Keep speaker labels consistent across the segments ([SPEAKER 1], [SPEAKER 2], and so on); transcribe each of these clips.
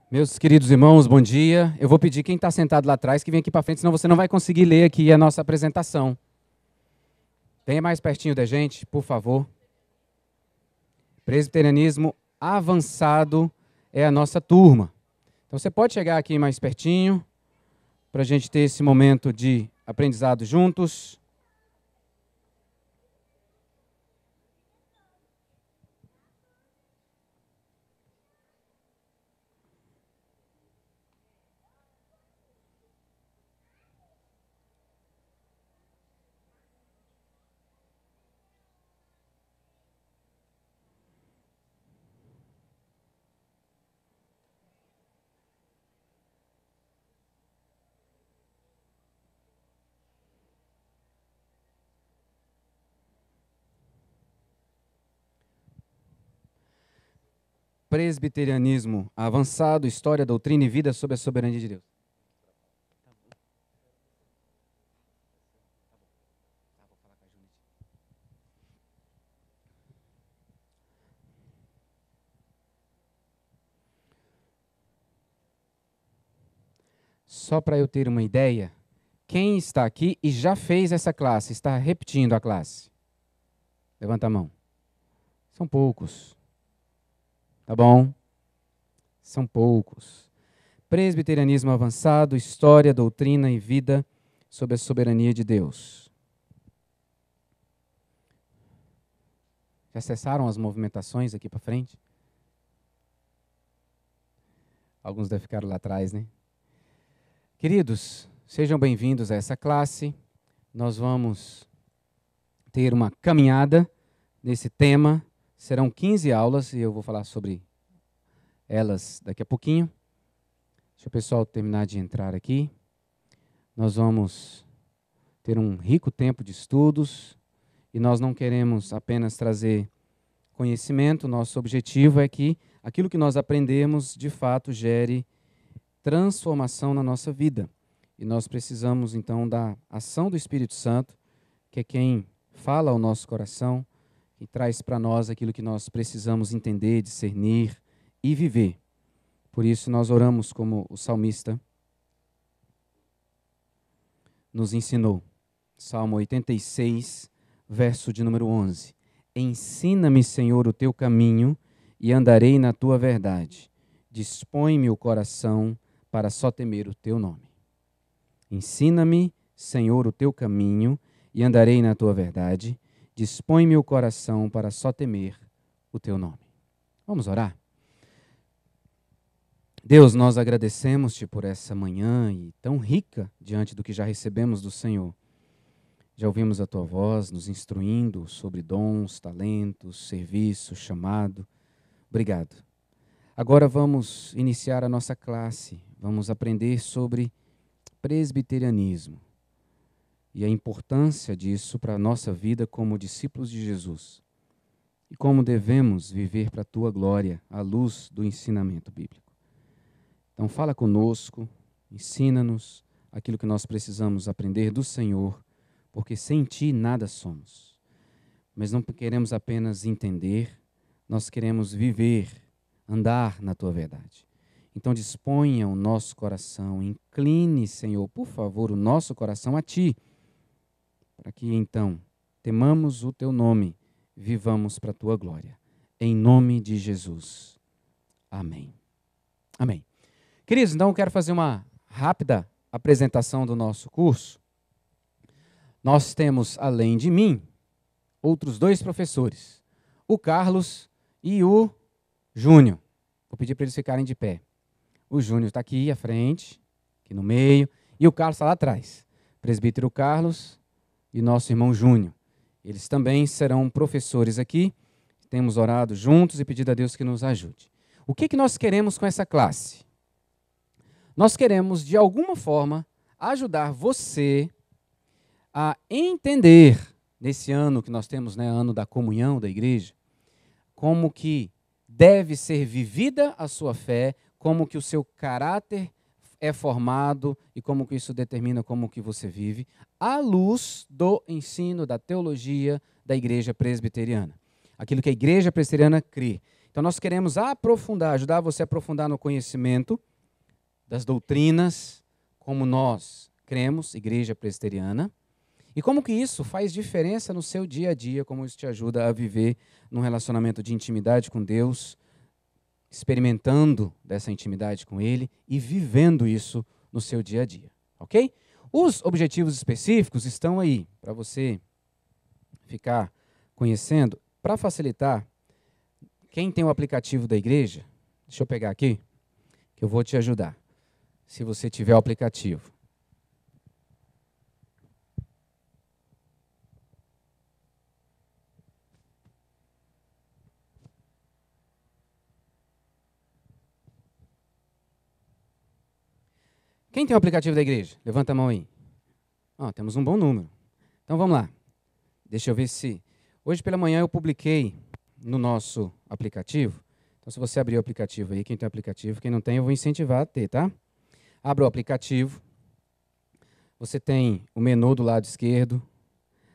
[SPEAKER 1] Meus queridos irmãos, bom dia. Eu vou pedir quem está sentado lá atrás que venha aqui para frente, senão você não vai conseguir ler aqui a nossa apresentação. Venha mais pertinho da gente, por favor. Presbiterianismo avançado é a nossa turma. Então você pode chegar aqui mais pertinho para a gente ter esse momento de aprendizado juntos. Presbiterianismo avançado, história, doutrina e vida sob a soberania de Deus. Só para eu ter uma ideia, quem está aqui e já fez essa classe, está repetindo a classe? Levanta a mão. São poucos. Tá bom? São poucos. Presbiterianismo avançado, história, doutrina e vida sob a soberania de Deus. Já cessaram as movimentações aqui para frente? Alguns devem ficar lá atrás, né? Queridos, sejam bem-vindos a essa classe. Nós vamos ter uma caminhada nesse tema. Serão 15 aulas e eu vou falar sobre elas daqui a pouquinho. Deixa o pessoal terminar de entrar aqui. Nós vamos ter um rico tempo de estudos e nós não queremos apenas trazer conhecimento. Nosso objetivo é que aquilo que nós aprendemos, de fato, gere transformação na nossa vida. E nós precisamos, então, da ação do Espírito Santo, que é quem fala ao nosso coração e traz para nós aquilo que nós precisamos entender, discernir e viver. Por isso nós oramos como o salmista nos ensinou. Salmo 86, verso de número 11. Ensina-me, Senhor, o teu caminho e andarei na tua verdade. Dispõe-me o coração para só temer o teu nome. Ensina-me, Senhor, o teu caminho e andarei na tua verdade. Dispõe-me o coração para só temer o teu nome. Vamos orar? Deus, nós agradecemos-te por essa manhã e tão rica diante do que já recebemos do Senhor. Já ouvimos a tua voz nos instruindo sobre dons, talentos, serviço, chamado. Obrigado. Agora vamos iniciar a nossa classe. Vamos aprender sobre presbiterianismo e a importância disso para a nossa vida como discípulos de Jesus e como devemos viver para a tua glória à luz do ensinamento bíblico. Então fala conosco, ensina-nos aquilo que nós precisamos aprender do Senhor, porque sem ti nada somos. Mas não queremos apenas entender, nós queremos viver, andar na tua verdade. Então disponha o nosso coração, incline, Senhor, por favor, o nosso coração a ti, para que então temamos o teu nome, vivamos para a tua glória. Em nome de Jesus. Amém. Amém. Queridos, então eu quero fazer uma rápida apresentação do nosso curso. Nós temos, além de mim, outros dois professores, o Carlos e o Júnior. Vou pedir para eles ficarem de pé. O Júnior está aqui à frente, aqui no meio, e o Carlos está lá atrás. Presbítero Carlos e nosso irmão Júnior. Eles também serão professores aqui. Temos orado juntos e pedido a Deus que nos ajude. O que nós queremos com essa classe? Nós queremos, de alguma forma, ajudar você a entender, nesse ano que nós temos, né, ano da comunhão da igreja, como que deve ser vivida a sua fé, como que o seu caráter é formado e como que isso determina como que você vive, à luz do ensino da teologia da igreja presbiteriana. Aquilo que a igreja presbiteriana crê. Então nós queremos aprofundar, ajudar você a aprofundar no conhecimento das doutrinas, como nós cremos, Igreja Presbiteriana, e como que isso faz diferença no seu dia a dia, como isso te ajuda a viver num relacionamento de intimidade com Deus, experimentando dessa intimidade com Ele e vivendo isso no seu dia a dia, ok? Os objetivos específicos estão aí para você ficar conhecendo. Para facilitar, quem tem o aplicativo da igreja, deixa eu pegar aqui, que eu vou te ajudar, se você tiver o aplicativo. Quem tem o aplicativo da igreja? Levanta a mão aí. Temos um bom número. Então vamos lá. Deixa eu ver se... Hoje pela manhã eu publiquei no nosso aplicativo. Então se você abrir o aplicativo aí, quem tem o aplicativo, quem não tem, eu vou incentivar a ter, tá? Abra o aplicativo. Você tem o menu do lado esquerdo.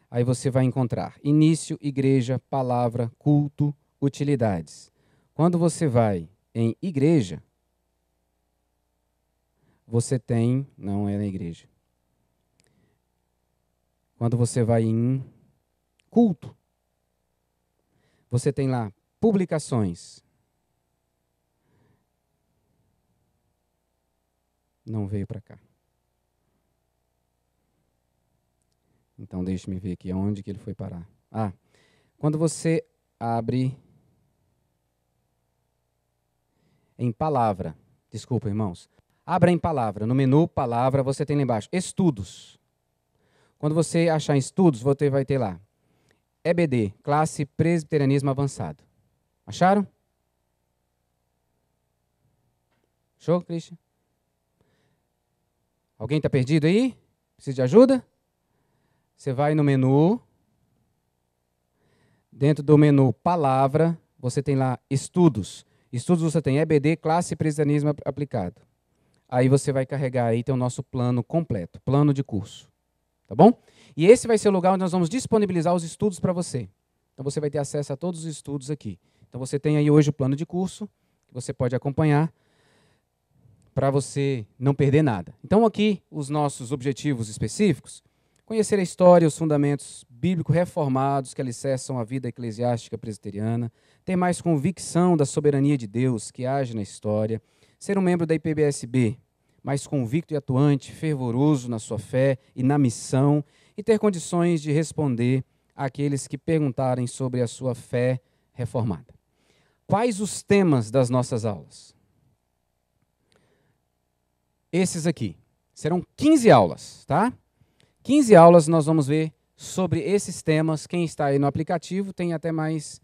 [SPEAKER 1] Aí você vai encontrar início, igreja, palavra, culto, utilidades. Quando você vai em igreja, você tem... Não é na igreja. Quando você vai em culto, você tem lá publicações. Não veio para cá. Então, deixe-me ver aqui aonde que ele foi parar. Quando você abre em palavra, desculpa, irmãos, abra em palavra, no menu palavra, você tem lá embaixo, estudos. Quando você achar em estudos, você vai ter lá, EBD, classe Presbiterianismo Avançado. Acharam? Show, Christian? Alguém está perdido aí? Precisa de ajuda? Você vai no menu, dentro do menu palavra, você tem lá estudos. Estudos você tem EBD, classe Presbiterianismo Aplicado. Aí você vai carregar aí, tem o nosso plano completo, plano de curso. Tá bom? E esse vai ser o lugar onde nós vamos disponibilizar os estudos para você. Então você vai ter acesso a todos os estudos aqui. Então você tem aí hoje o plano de curso, que você pode acompanhar, para você não perder nada. Então aqui os nossos objetivos específicos: conhecer a história e os fundamentos bíblicos reformados que alicerçam a vida eclesiástica presbiteriana, ter mais convicção da soberania de Deus que age na história, ser um membro da IPBSB, mais convicto e atuante, fervoroso na sua fé e na missão, e ter condições de responder àqueles que perguntarem sobre a sua fé reformada. Quais os temas das nossas aulas? Esses aqui. Serão 15 aulas, tá? 15 aulas nós vamos ver sobre esses temas. Quem está aí no aplicativo tem até mais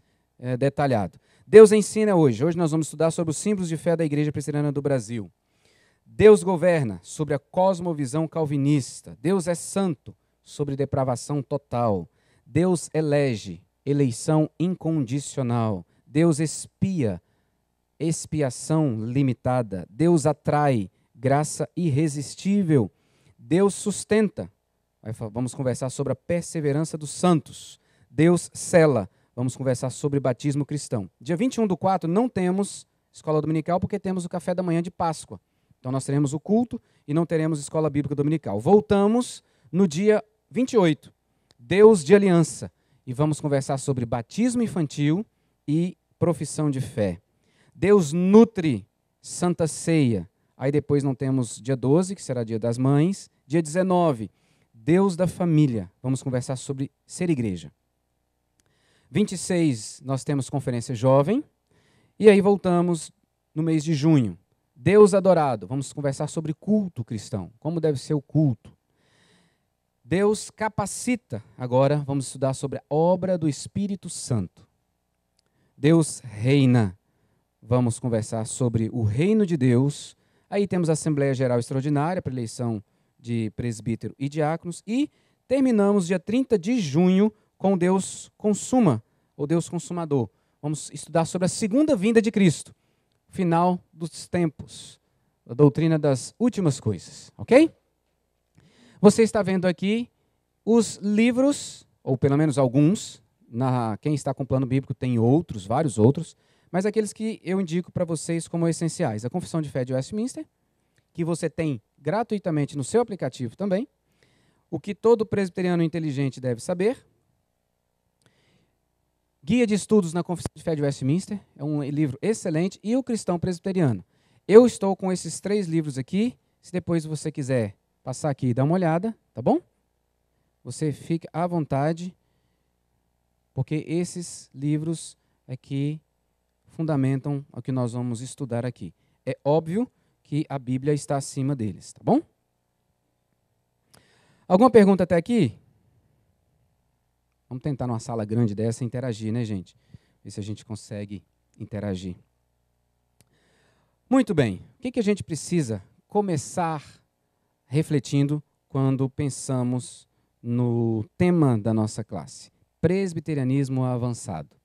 [SPEAKER 1] detalhado. Deus ensina hoje. Hoje nós vamos estudar sobre os símbolos de fé da Igreja Presbiteriana do Brasil. Deus governa, sobre a cosmovisão calvinista. Deus é santo, sobre depravação total. Deus elege, eleição incondicional. Deus expia, expiação limitada. Deus atrai, graça irresistível. Deus sustenta. Vamos conversar sobre a perseverança dos santos. Deus cela. Vamos conversar sobre batismo cristão. Dia 21/4 não temos escola dominical porque temos o café da manhã de Páscoa. Então nós teremos o culto e não teremos escola bíblica dominical. Voltamos no dia 28, Deus de aliança. E vamos conversar sobre batismo infantil e profissão de fé. Deus nutre, Santa Ceia. Aí depois não temos dia 12, que será dia das mães. Dia 19, Deus da família. Vamos conversar sobre ser igreja. 26, nós temos conferência jovem. E aí voltamos no mês de junho. Deus adorado. Vamos conversar sobre culto cristão. Como deve ser o culto. Deus capacita. Agora vamos estudar sobre a obra do Espírito Santo. Deus reina. Vamos conversar sobre o reino de Deus. Aí temos a Assembleia Geral Extraordinária para eleição de presbítero e diáconos. E terminamos dia 30 de junho com Deus consuma, ou Deus consumador. Vamos estudar sobre a segunda vinda de Cristo. Final dos tempos. A doutrina das últimas coisas. Ok? Você está vendo aqui os livros, ou pelo menos alguns. Quem está com o plano bíblico tem outros, vários outros. mas aqueles que eu indico para vocês como essenciais. A Confissão de Fé de Westminster, que você tem gratuitamente no seu aplicativo também. O que todo presbiteriano inteligente deve saber. Guia de Estudos na Confissão de Fé de Westminster, é um livro excelente, e o Cristão Presbiteriano. Eu estou com esses 3 livros aqui, se depois você quiser passar aqui e dar uma olhada, tá bom? Você fique à vontade, porque esses livros aqui fundamentam o que nós vamos estudar aqui. É óbvio que a Bíblia está acima deles, tá bom? Alguma pergunta até aqui? Vamos tentar numa sala grande dessa interagir, né, gente? Ver se a gente consegue interagir. Muito bem. O que a gente precisa começar refletindo quando pensamos no tema da nossa classe? Presbiterianismo avançado.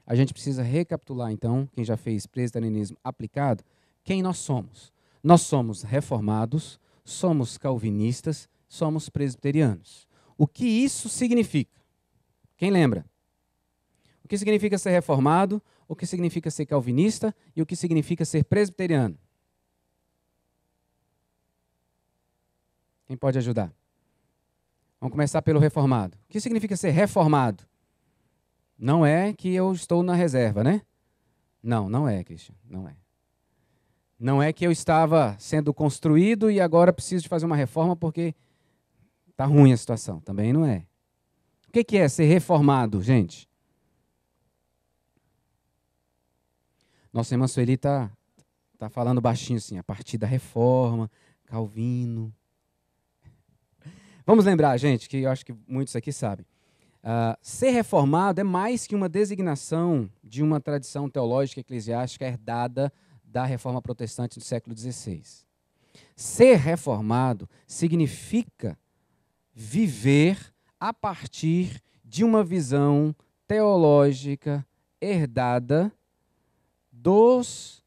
[SPEAKER 1] A gente precisa recapitular, então, quem já fez presbiterianismo aplicado, quem nós somos. Nós somos reformados, somos calvinistas, somos presbiterianos. O que isso significa? Quem lembra? O que significa ser reformado, o que significa ser calvinista e o que significa ser presbiteriano? Quem pode ajudar? Vamos começar pelo reformado. O que significa ser reformado? Não é que eu estou na reserva, né? Não, não é, Christian, não é. Não é que eu estava sendo construído e agora preciso de fazer uma reforma porque está ruim a situação. Também não é. O que é ser reformado, gente? Nossa irmã Sueli está falando baixinho assim, a partir da reforma, Calvino. Vamos lembrar, gente, que eu acho que muitos aqui sabem. Ser reformado é mais que uma designação de uma tradição teológica eclesiástica herdada da reforma protestante do século XVI. Ser reformado significa viver a partir de uma visão teológica herdada dos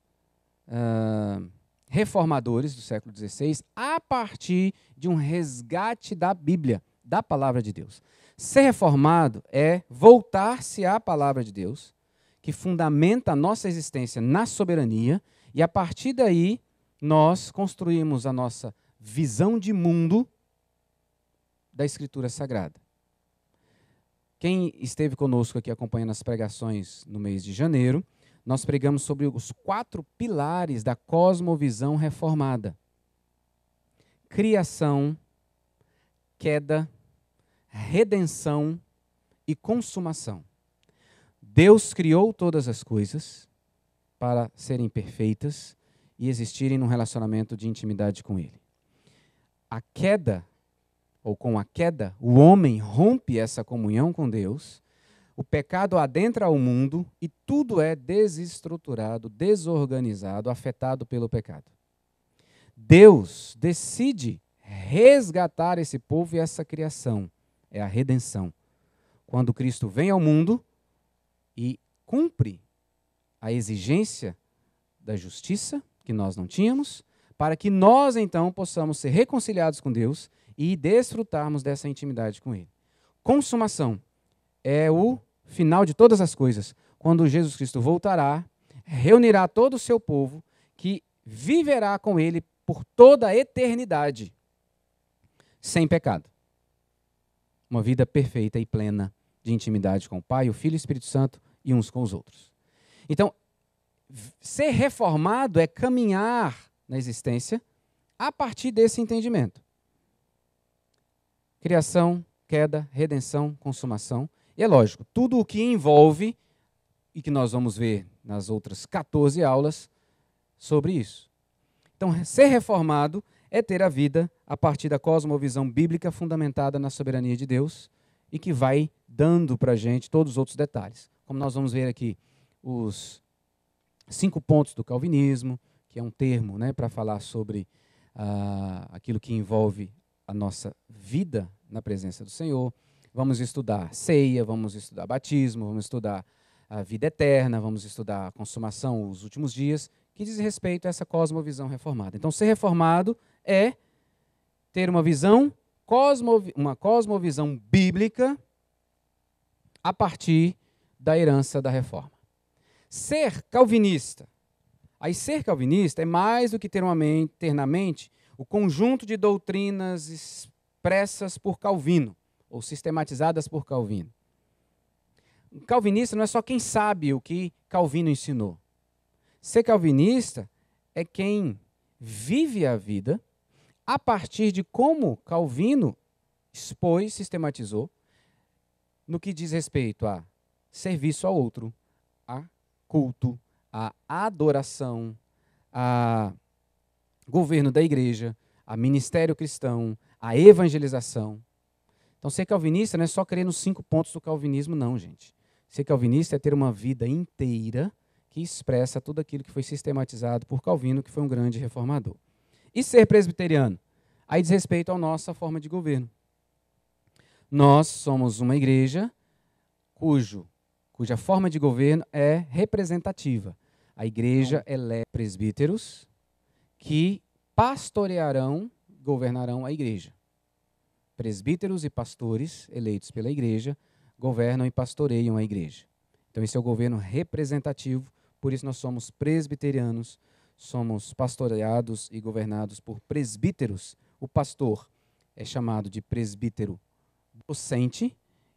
[SPEAKER 1] reformadores do século XVI a partir de um resgate da Bíblia, da palavra de Deus. Ser reformado é voltar-se à palavra de Deus, que fundamenta a nossa existência na soberania, e a partir daí nós construímos a nossa visão de mundo da Escritura Sagrada. Quem esteve conosco aqui acompanhando as pregações no mês de janeiro, nós pregamos sobre os 4 pilares da cosmovisão reformada: criação, queda, redenção e consumação. Deus criou todas as coisas para serem perfeitas e existirem num relacionamento de intimidade com Ele. A queda, ou com a queda, o homem rompe essa comunhão com Deus, o pecado adentra ao mundo e tudo é desestruturado, desorganizado, afetado pelo pecado. Deus decide resgatar esse povo e essa criação. É a redenção. Quando Cristo vem ao mundo e cumpre a exigência da justiça que nós não tínhamos, para que nós então possamos ser reconciliados com Deus e desfrutarmos dessa intimidade com Ele. Consumação é o final de todas as coisas, quando Jesus Cristo voltará, reunirá todo o seu povo, que viverá com Ele por toda a eternidade, sem pecado. Uma vida perfeita e plena de intimidade com o Pai, o Filho e o Espírito Santo e uns com os outros. Então, ser reformado é caminhar na existência a partir desse entendimento. Criação, queda, redenção, consumação. E é lógico, tudo o que envolve, e que nós vamos ver nas outras 14 aulas, sobre isso. Então, ser reformado é ter a vida a partir da cosmovisão bíblica fundamentada na soberania de Deus e que vai dando para a gente todos os outros detalhes. Como nós vamos ver aqui, os 5 pontos do calvinismo, que é um termo, né, para falar sobre aquilo que envolve a nossa vida na presença do Senhor. Vamos estudar ceia, vamos estudar batismo, vamos estudar a vida eterna, vamos estudar a consumação, os últimos dias, que diz respeito a essa cosmovisão reformada. Então, ser reformado é ter uma visão, uma cosmovisão bíblica a partir da herança da reforma. Ser calvinista. Aí ser calvinista é mais do que ter na mente o conjunto de doutrinas expressas por Calvino, ou sistematizadas por Calvino. Calvinista não é só quem sabe o que Calvino ensinou. Ser calvinista é quem vive a vida a partir de como Calvino expôs, sistematizou, no que diz respeito a serviço ao outro, a culto, a adoração, a governo da igreja, a ministério cristão, a evangelização. Então, ser calvinista não é só crer nos 5 pontos do calvinismo, não, gente. Ser calvinista é ter uma vida inteira que expressa tudo aquilo que foi sistematizado por Calvino, que foi um grande reformador. E ser presbiteriano? Aí diz respeito à nossa forma de governo. Nós somos uma igreja cuja forma de governo é representativa. A igreja elege presbíteros que pastorearão, governarão a igreja. Presbíteros e pastores eleitos pela igreja governam e pastoreiam a igreja. Então esse é o governo representativo, por isso nós somos presbiterianos, somos pastoreados e governados por presbíteros. O pastor é chamado de presbítero docente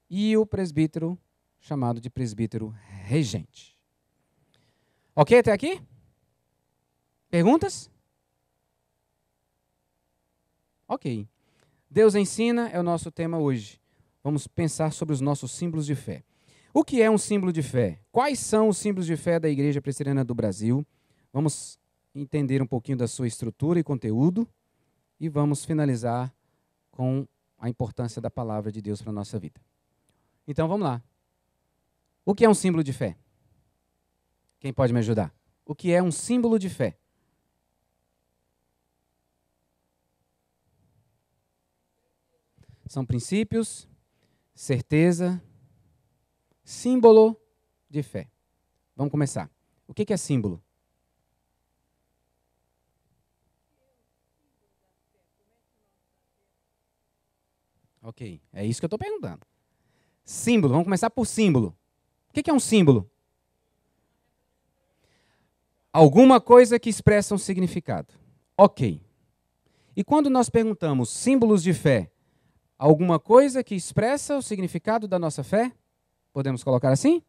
[SPEAKER 1] e o presbítero chamado de presbítero regente. Ok até aqui? Perguntas? Ok. Deus ensina é o nosso tema hoje. Vamos pensar sobre os nossos símbolos de fé. O que é um símbolo de fé? Quais são os símbolos de fé da Igreja Presbiteriana do Brasil? Vamos entender um pouquinho da sua estrutura e conteúdo e vamos finalizar com a importância da palavra de Deus para a nossa vida. Então vamos lá. O que é um símbolo de fé? Quem pode me ajudar? O que é um símbolo de fé? São princípios, certeza, símbolo de fé. Vamos começar. O que é símbolo? Ok, é isso que eu estou perguntando. Símbolo, vamos começar por símbolo. O que é um símbolo? Alguma coisa que expressa um significado. Ok. E quando nós perguntamos símbolos de fé, alguma coisa que expressa o significado da nossa fé? Podemos colocar assim?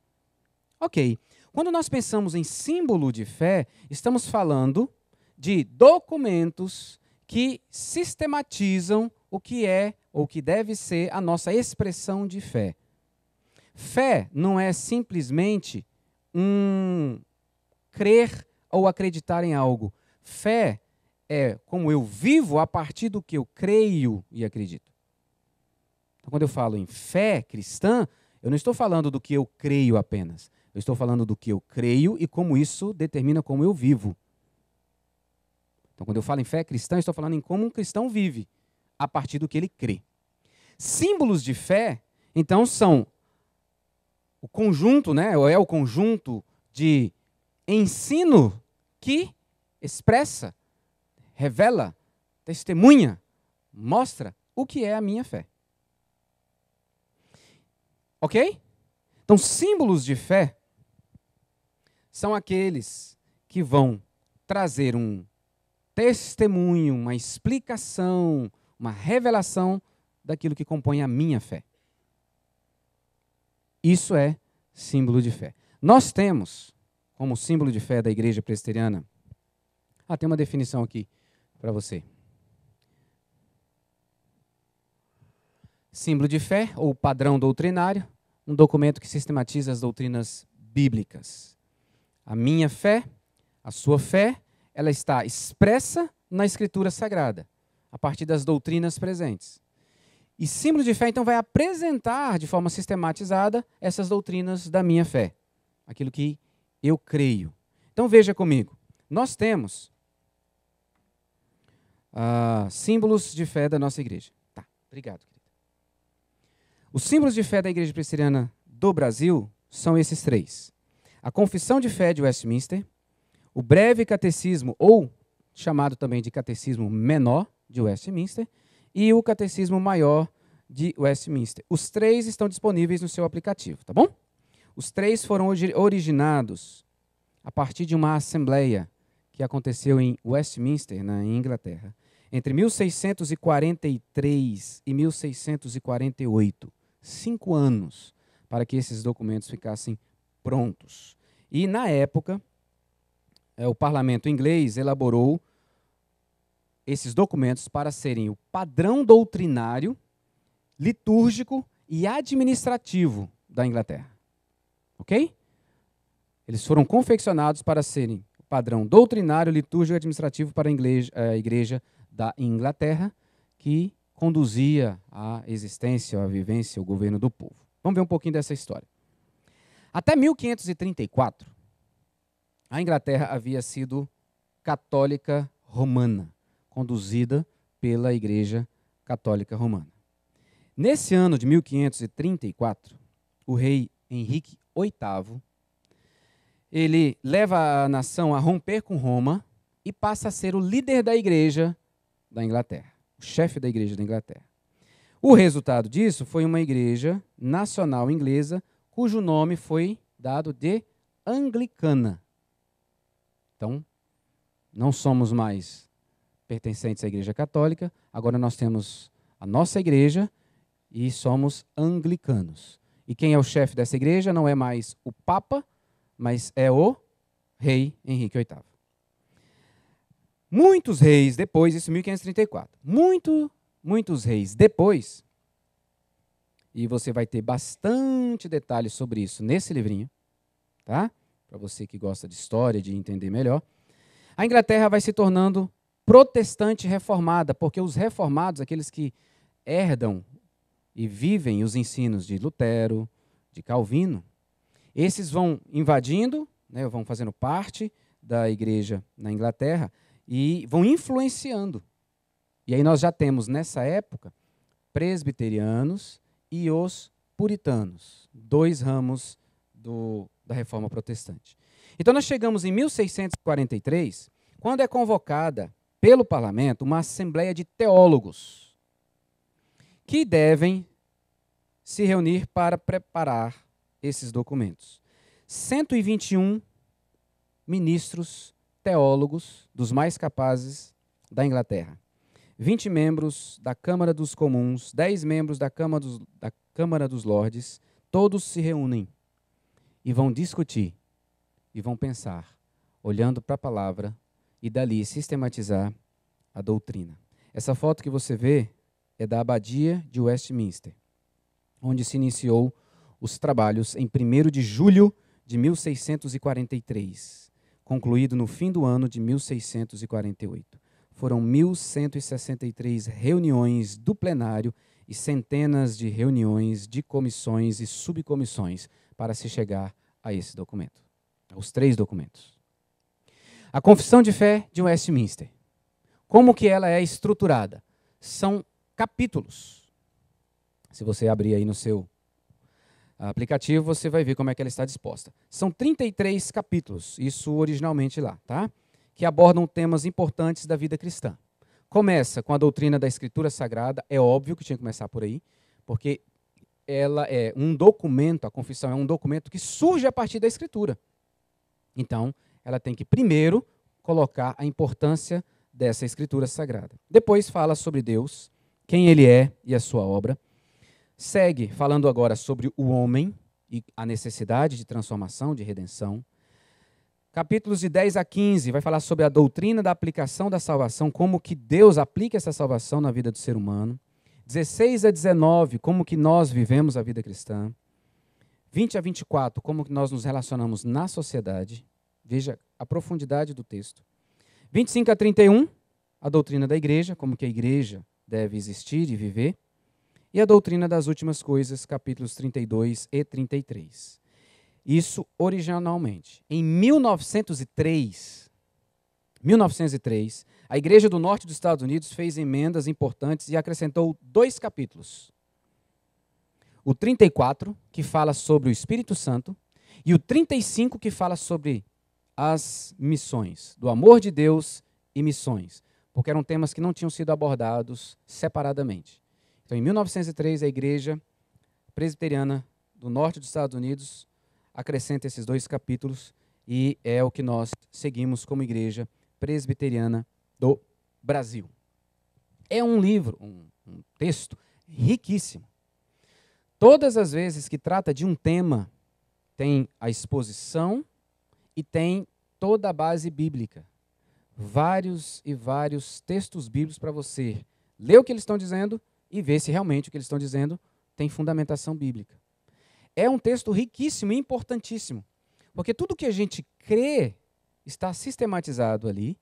[SPEAKER 1] Ok. Quando nós pensamos em símbolo de fé, estamos falando de documentos que sistematizam o que é ou que deve ser a nossa expressão de fé. Fé não é simplesmente crer ou acreditar em algo. Fé é como eu vivo a partir do que eu creio e acredito. Então, quando eu falo em fé cristã, eu não estou falando do que eu creio apenas. Eu estou falando do que eu creio e como isso determina como eu vivo. Então, quando eu falo em fé cristã, eu estou falando em como um cristão vive, a partir do que ele crê. Símbolos de fé, então, são o conjunto, né, ou é o conjunto de ensino que expressa, revela, testemunha, mostra o que é a minha fé. Ok? Então, símbolos de fé são aqueles que vão trazer um testemunho, uma explicação, uma revelação daquilo que compõe a minha fé. Isso é símbolo de fé. Nós temos, como símbolo de fé da Igreja Presbiteriana, tem uma definição aqui para você. Símbolo de fé, ou padrão doutrinário, um documento que sistematiza as doutrinas bíblicas. A minha fé, a sua fé, ela está expressa na Escritura Sagrada, a partir das doutrinas presentes. E símbolo de fé, então, vai apresentar de forma sistematizada essas doutrinas da minha fé, aquilo que eu creio. Então, veja comigo, nós temos símbolos de fé da nossa igreja. Tá, obrigado, querida. Os símbolos de fé da Igreja Presbiteriana do Brasil são esses 3. A Confissão de Fé de Westminster, o Breve Catecismo, ou chamado também de Catecismo Menor de Westminster, e o Catecismo Maior de Westminster. Os 3 estão disponíveis no seu aplicativo, tá bom? Os 3 foram originados a partir de uma assembleia que aconteceu em Westminster, na Inglaterra, entre 1643 e 1648. 5 anos para que esses documentos ficassem prontos. E, na época, o parlamento inglês elaborou esses documentos para serem o padrão doutrinário, litúrgico e administrativo da Inglaterra. Ok? Eles foram confeccionados para serem o padrão doutrinário, litúrgico e administrativo para a igreja da Inglaterra, que conduzia a existência, a vivência, o governo do povo. Vamos ver um pouquinho dessa história. Até 1534, a Inglaterra havia sido católica romana, conduzida pela Igreja Católica Romana. Nesse ano de 1534, o rei Henrique VIII, ele leva a nação a romper com Roma e passa a ser o líder da Igreja da Inglaterra, o chefe da Igreja da Inglaterra. O resultado disso foi uma igreja nacional inglesa, cujo nome foi dado de anglicana. Então, não somos mais pertencentes à Igreja Católica, agora nós temos a nossa igreja e somos anglicanos. E quem é o chefe dessa igreja não é mais o Papa, mas é o rei Henrique VIII. Muitos reis depois, isso em 1534, muitos reis depois, e você vai ter bastante detalhes sobre isso nesse livrinho, tá? Para você que gosta de história, de entender melhor. A Inglaterra vai se tornando protestante reformada, porque os reformados, aqueles que herdam e vivem os ensinos de Lutero, de Calvino, esses vão invadindo, né, vão fazendo parte da igreja na Inglaterra e vão influenciando. E aí nós já temos, nessa época, presbiterianos e os puritanos, 2 ramos da reforma protestante. Então nós chegamos em 1643, quando é convocada pelo parlamento uma assembleia de teólogos que devem se reunir para preparar esses documentos. 121 ministros teólogos, dos mais capazes da Inglaterra. 20 membros da Câmara dos Comuns, 10 membros da Câmara dos Lordes, todos se reúnem e vão discutir, e vão pensar, olhando para a palavra, e dali sistematizar a doutrina. Essa foto que você vê é da Abadia de Westminster, onde se iniciou os trabalhos em 1º de julho de 1643, concluído no fim do ano de 1648. Foram 1.163 reuniões do plenário e centenas de reuniões de comissões e subcomissões para se chegar a esse documento, aos 3 documentos. A Confissão de Fé de Westminster. Como que ela é estruturada? São capítulos. Se você abrir aí no seu aplicativo, você vai ver como é que ela está disposta. São 33 capítulos, isso originalmente lá, tá? Que abordam temas importantes da vida cristã. Começa com a doutrina da Escritura Sagrada, é óbvio que tinha que começar por aí, porque ela é um documento, a confissão é um documento que surge a partir da Escritura. Então, ela tem que primeiro colocar a importância dessa Escritura Sagrada. Depois fala sobre Deus, quem Ele é e a sua obra. Segue falando agora sobre o homem e a necessidade de transformação, de redenção. Capítulos de 10 a 15 vai falar sobre a doutrina da aplicação da salvação, como que Deus aplica essa salvação na vida do ser humano. 16 a 19, como que nós vivemos a vida cristã. 20 a 24, como que nós nos relacionamos na sociedade. Veja a profundidade do texto. 25 a 31, a doutrina da igreja, como que a igreja deve existir e viver. E a doutrina das últimas coisas, capítulos 32 e 33. Isso originalmente. Em 1903, a Igreja do Norte dos Estados Unidos fez emendas importantes e acrescentou 2 capítulos. O 34, que fala sobre o Espírito Santo, e o 35, que fala sobre as missões, do amor de Deus e missões, porque eram temas que não tinham sido abordados separadamente. Então, em 1903, a Igreja Presbiteriana do Norte dos Estados Unidos acrescenta esses 2 capítulos e é o que nós seguimos como Igreja Presbiteriana do Brasil. É um livro, um texto riquíssimo. Todas as vezes que trata de um tema, tem a exposição e tem toda a base bíblica. Vários e vários textos bíblicos para você ler o que eles estão dizendo e ver se realmente o que eles estão dizendo tem fundamentação bíblica. É um texto riquíssimo e importantíssimo, porque tudo que a gente crê está sistematizado ali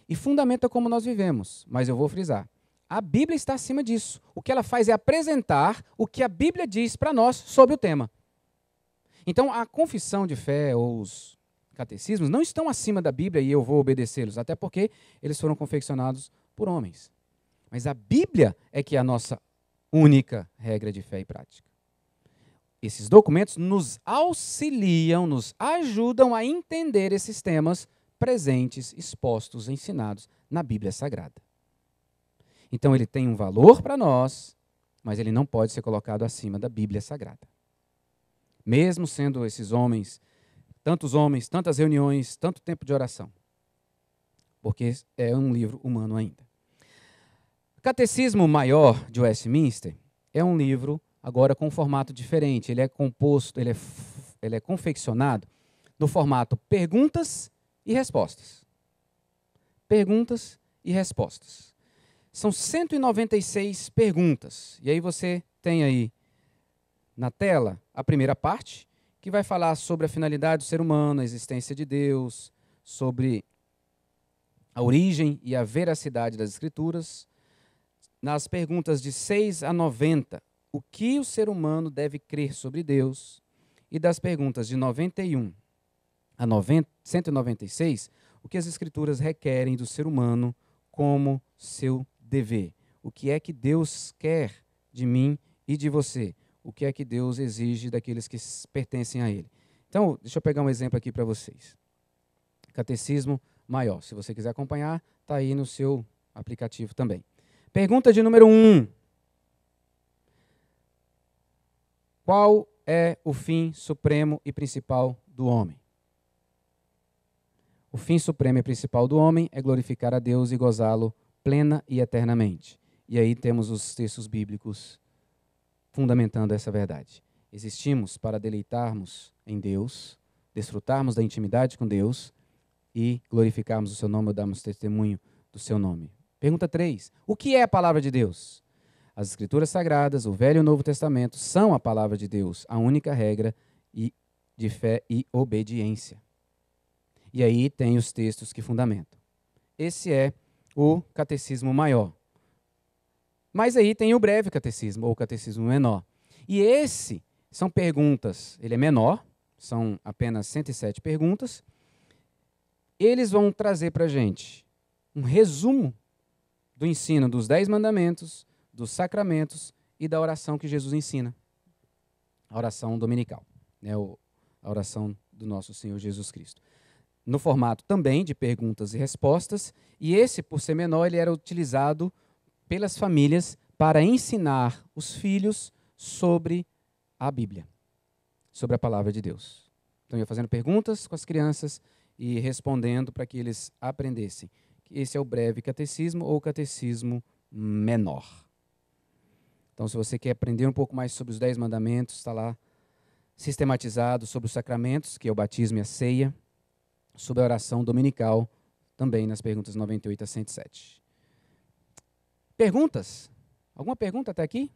[SPEAKER 1] e fundamenta como nós vivemos. Mas eu vou frisar, a Bíblia está acima disso. O que ela faz é apresentar o que a Bíblia diz para nós sobre o tema. Então, a confissão de fé ou os catecismos não estão acima da Bíblia e eu vou obedecê-los, até porque eles foram confeccionados por homens. Mas a Bíblia é que é a nossa única regra de fé e prática. Esses documentos nos auxiliam, nos ajudam a entender esses temas presentes, expostos, ensinados na Bíblia Sagrada. Então ele tem um valor para nós, mas ele não pode ser colocado acima da Bíblia Sagrada. Mesmo sendo esses homens, tantas reuniões, tanto tempo de oração. Porque é um livro humano ainda. O Catecismo Maior de Westminster é um livro agora com um formato diferente. Ele é composto, ele é confeccionado no formato perguntas e respostas. Perguntas e respostas. São 196 perguntas. E aí você tem aí na tela a primeira parte, que vai falar sobre a finalidade do ser humano, a existência de Deus, sobre a origem e a veracidade das Escrituras. Nas perguntas de 6 a 90, o que o ser humano deve crer sobre Deus? E das perguntas de 91 a 196, o que as Escrituras requerem do ser humano como seu dever. O que é que Deus quer de mim e de você? O que é que Deus exige daqueles que pertencem a Ele? Então, deixa eu pegar um exemplo aqui para vocês. Catecismo Maior. Se você quiser acompanhar, está aí no seu aplicativo também. Pergunta de número 1. Qual é o fim supremo e principal do homem? O fim supremo e principal do homem é glorificar a Deus e gozá-lo plena e eternamente. E aí temos os textos bíblicos fundamentando essa verdade. Existimos para deleitarmos em Deus, desfrutarmos da intimidade com Deus e glorificarmos o seu nome ou darmos testemunho do seu nome. Pergunta 3. O que é a palavra de Deus? As Escrituras Sagradas, o Velho e o Novo Testamento, são a palavra de Deus, a única regra de fé e obediência. E aí tem os textos que fundamentam. Esse é o Catecismo Maior. Mas aí tem o Breve Catecismo, ou o Catecismo Menor. E esse são perguntas, ele é menor, são apenas 107 perguntas. Eles vão trazer para a gente um resumo do ensino dos 10 mandamentos, dos sacramentos e da oração que Jesus ensina. A oração dominical, né? A oração do nosso Senhor Jesus Cristo. No formato também de perguntas e respostas, e esse, por ser menor, ele era utilizado pelas famílias para ensinar os filhos sobre a Bíblia, sobre a palavra de Deus. Então, ia fazendo perguntas com as crianças e respondendo para que eles aprendessem. Esse é o Breve Catecismo ou Catecismo Menor. Então, se você quer aprender um pouco mais sobre os 10 mandamentos, está lá sistematizado sobre os sacramentos, que é o batismo e a ceia, sobre a oração dominical, também nas perguntas 98 a 107. Perguntas? Alguma pergunta até aqui?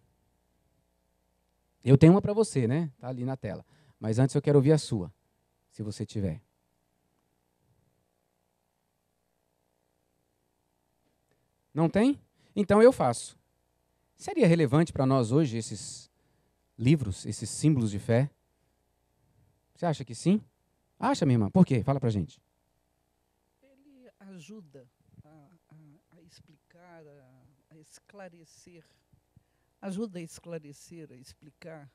[SPEAKER 1] Eu tenho uma para você, né? Está ali na tela. Mas antes eu quero ouvir a sua, se você tiver. Não tem? Então eu faço. Seria relevante para nós hoje esses livros, esses símbolos de fé? Você acha que sim? Acha, minha irmã? Por quê? Fala para a gente.
[SPEAKER 2] Ele ajuda a explicar, a esclarecer, ajuda a esclarecer, a explicar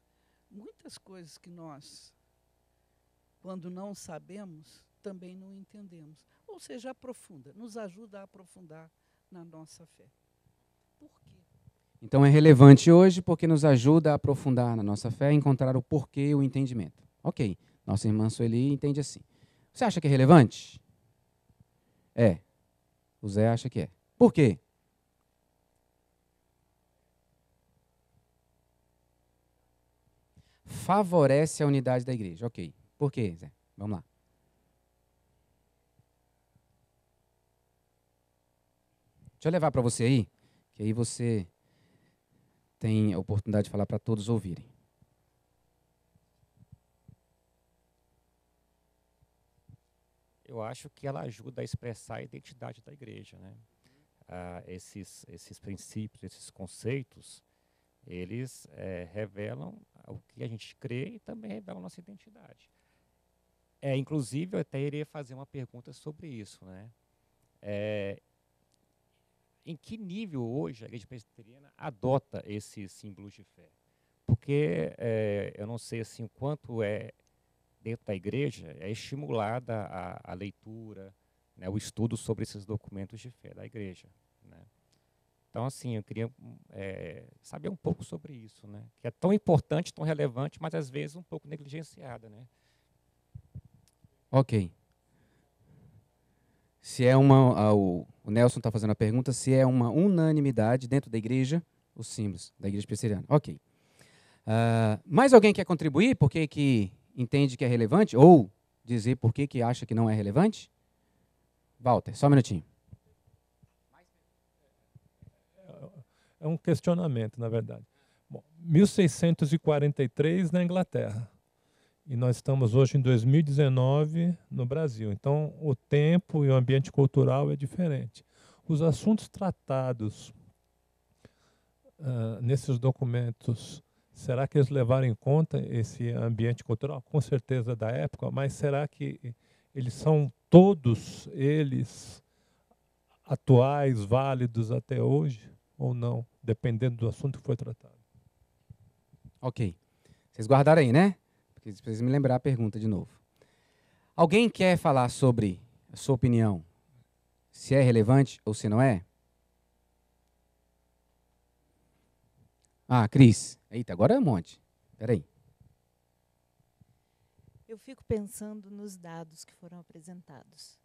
[SPEAKER 2] muitas coisas que nós, quando não sabemos, também não entendemos. Ou seja, aprofunda, nos ajuda a aprofundar na nossa fé. Por quê?
[SPEAKER 1] Então é relevante hoje porque nos ajuda a aprofundar na nossa fé, a encontrar o porquê e o entendimento. Ok, nossa irmã Sueli entende assim. Você acha que é relevante? É. O Zé acha que é. Por quê? Favorece a unidade da igreja. Ok. Por quê, Zé? Vamos lá. Deixa eu levar para você aí, que aí você tem a oportunidade de falar para todos ouvirem.
[SPEAKER 3] Eu acho que ela ajuda a expressar a identidade da igreja, né? Esses princípios, esses conceitos, eles revelam o que a gente crê e também revelam a nossa identidade. Inclusive, eu até iria fazer uma pergunta sobre isso, né? Em que nível hoje a igreja presbiteriana adota esses símbolos de fé? Porque eu não sei assim, o quanto dentro da igreja é estimulada a leitura, né, o estudo sobre esses documentos de fé da igreja, né? Então, assim, eu queria saber um pouco sobre isso, né? Que é tão importante, tão relevante, mas às vezes um pouco negligenciada, né?
[SPEAKER 1] Ok. Se é o Nelson está fazendo a pergunta, se é uma unanimidade dentro da igreja, os símbolos da igreja presbiteriana. Ok. Mais alguém quer contribuir? Por que entende que é relevante? Ou dizer por que acha que não é relevante? Walter, só um minutinho.
[SPEAKER 4] É um questionamento, na verdade. Bom, 1643 na Inglaterra. E nós estamos hoje em 2019 no Brasil. Então, o tempo e o ambiente cultural é diferente. Os assuntos tratados nesses documentos, será que eles levaram em conta esse ambiente cultural? Com certeza da época, mas será que eles são todos eles atuais, válidos até hoje ou não, dependendo do assunto que foi tratado?
[SPEAKER 1] Ok. Vocês guardaram aí, né? Porque precisa me lembrar a pergunta de novo. Alguém quer falar sobre a sua opinião? Se é relevante ou se não é? Cris. Eita, agora é um monte. Espera aí.
[SPEAKER 5] Eu fico pensando nos dados que foram apresentados.